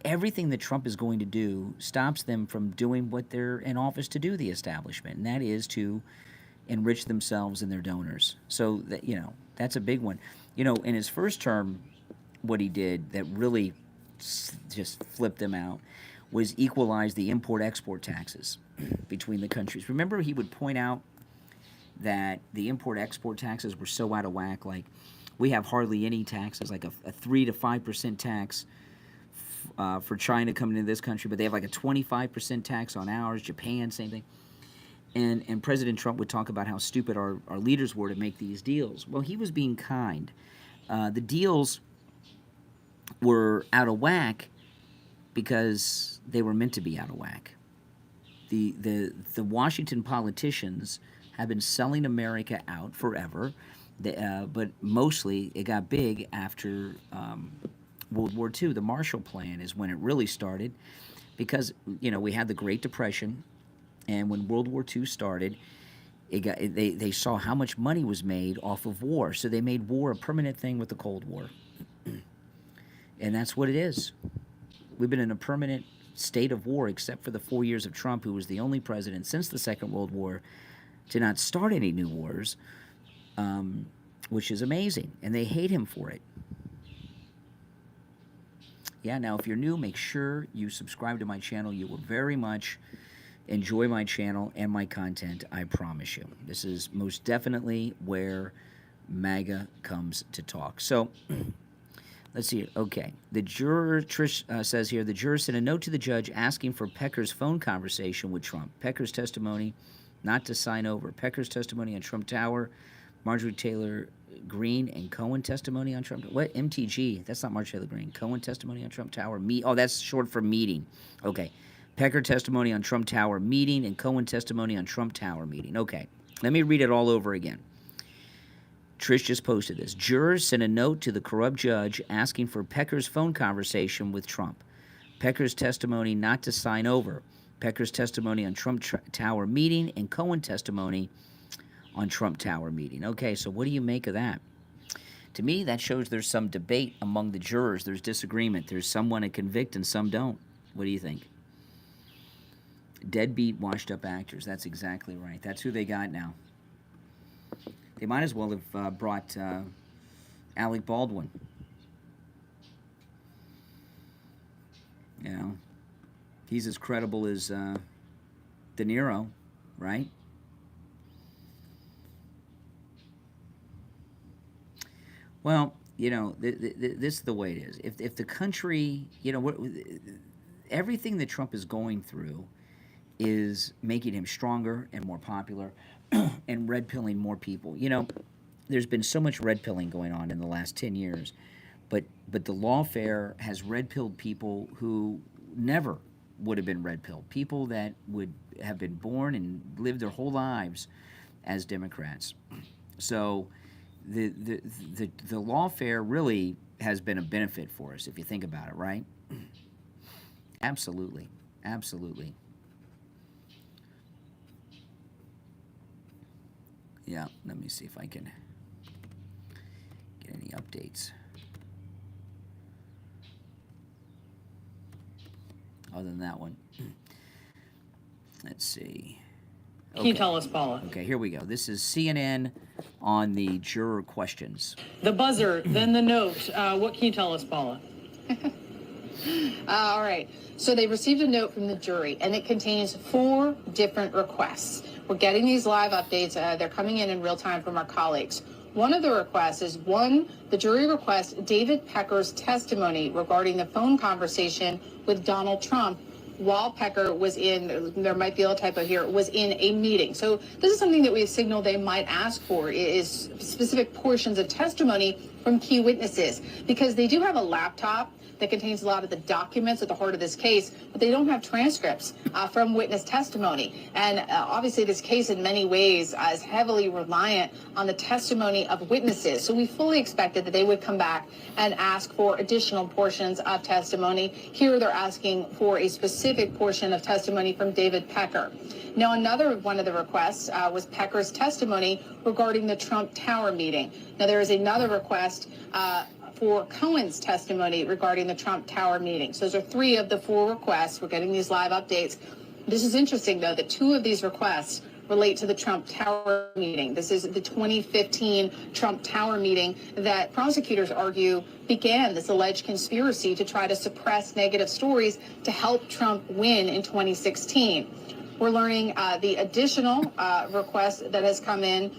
everything that Trump is going to do stops them from doing what they're in office to do, the establishment, and that is to enrich themselves and their donors. So, that's a big one. In his first term, what he did that really just flipped them out was equalize the import-export taxes between the countries. Remember, he would point out that the import-export taxes were so out of whack. Like, we have hardly any taxes, like a 3 to 5% tax for China coming into this country, but they have like a 25% tax on ours. Japan, same thing. And President Trump would talk about how stupid our leaders were to make these deals. Well, he was being kind. The deals were out of whack because they were meant to be out of whack. The Washington politicians have been selling America out forever, but mostly it got big after World War II. The Marshall Plan is when it really started, because we had the Great Depression, and when World War II started, they saw how much money was made off of war, so they made war a permanent thing with the Cold War, and that's what it is. We've been in a permanent state of war, except for the 4 years of Trump, who was the only president since the Second World War to not start any new wars, which is amazing, and they hate him for it. Yeah, now if you're new, make sure you subscribe to my channel. You will very much enjoy my channel and my content, I promise you. This is most definitely where MAGA comes to talk. So, let's see here. Okay. The juror, Trish says here, the juror sent a note to the judge asking for Pecker's phone conversation with Trump. Pecker's testimony not to sign over. Pecker's testimony on Trump Tower. Marjorie Taylor Greene and Cohen testimony on Trump. What? MTG. That's not Marjorie Taylor Greene. Cohen testimony on Trump Tower. Oh, that's short for meeting. Okay. Pecker testimony on Trump Tower meeting and Cohen testimony on Trump Tower meeting. Okay. Let me read it all over again. Trish just posted this. Jurors sent a note to the corrupt judge asking for Pecker's phone conversation with Trump. Pecker's testimony not to sign over. Pecker's testimony on Trump Tower meeting and Cohen testimony on Trump Tower meeting. Okay, so what do you make of that? To me, that shows there's some debate among the jurors. There's disagreement. There's some want to convict and some don't. What do you think? Deadbeat, washed-up actors. That's exactly right. That's who they got now. They might as well have brought Alec Baldwin. You know, he's as credible as DeNiro, right? Well, you know, this is the way it is. If the country, you know, everything that Trump is going through is making him stronger and more popular and red-pilling more people. You know, there's been so much red-pilling going on in the last 10 years, but the lawfare has red-pilled people who never would have been red-pilled, people that would have been born and lived their whole lives as Democrats. So the lawfare really has been a benefit for us, if you think about it, right? Absolutely. Absolutely. Yeah, let me see if I can get any updates. Other than that one. Let's see. Can you tell us, Paula? Okay, here we go. This is CNN on the juror questions. The buzzer, then the note. What can you tell us, Paula? All right. So they received a note from the jury, and it contains 4 different requests. We're getting these live updates. They're coming in real time from our colleagues. One of the requests is, the jury requests David Pecker's testimony regarding the phone conversation with Donald Trump while Pecker was in, there might be a little typo here, was in a meeting. So this is something that we signal they might ask for, is specific portions of testimony from key witnesses, because they do have a laptop that contains a lot of the documents at the heart of this case, but they don't have transcripts from witness testimony. And obviously this case in many ways is heavily reliant on the testimony of witnesses. So we fully expected that they would come back and ask for additional portions of testimony. Here they're asking for a specific portion of testimony from David Pecker. Now, another one of the requests was Pecker's testimony regarding the Trump Tower meeting. Now, there is another request for Cohen's testimony regarding the Trump Tower meeting. So those are 3 of the 4 requests. We're getting these live updates. This is interesting, though, that 2 of these requests relate to the Trump Tower meeting. This is the 2015 Trump Tower meeting that prosecutors argue began this alleged conspiracy to try to suppress negative stories to help Trump win in 2016. We're learning the additional request that has come in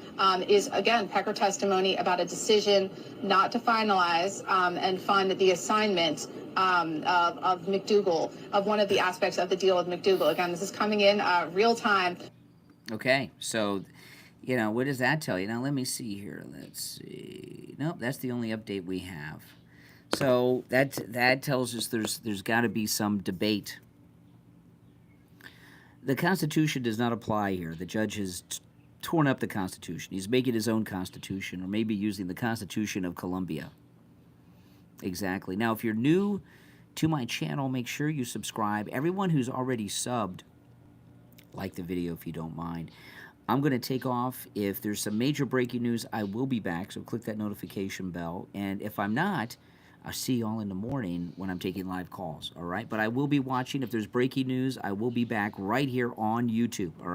is, again, Pecker testimony about a decision not to finalize and fund the assignment of McDougal, of one of the aspects of the deal with McDougal. Again, this is coming in real time. Okay, so, you know, what does that tell you? Now, let me see here. Let's see. Nope, that's the only update we have. So that tells us there's got to be some debate. The Constitution does not apply here. The judge has torn up the Constitution. He's making his own Constitution, or maybe using the Constitution of Colombia. Exactly. Now, if you're new to my channel, make sure you subscribe. Everyone who's already subbed, like the video if you don't mind. I'm going to take off. If there's some major breaking news, I will be back, so click that notification bell. And if I'm not, I'll see you all in the morning when I'm taking live calls, all right? But I will be watching. If there's breaking news, I will be back right here on YouTube, all right?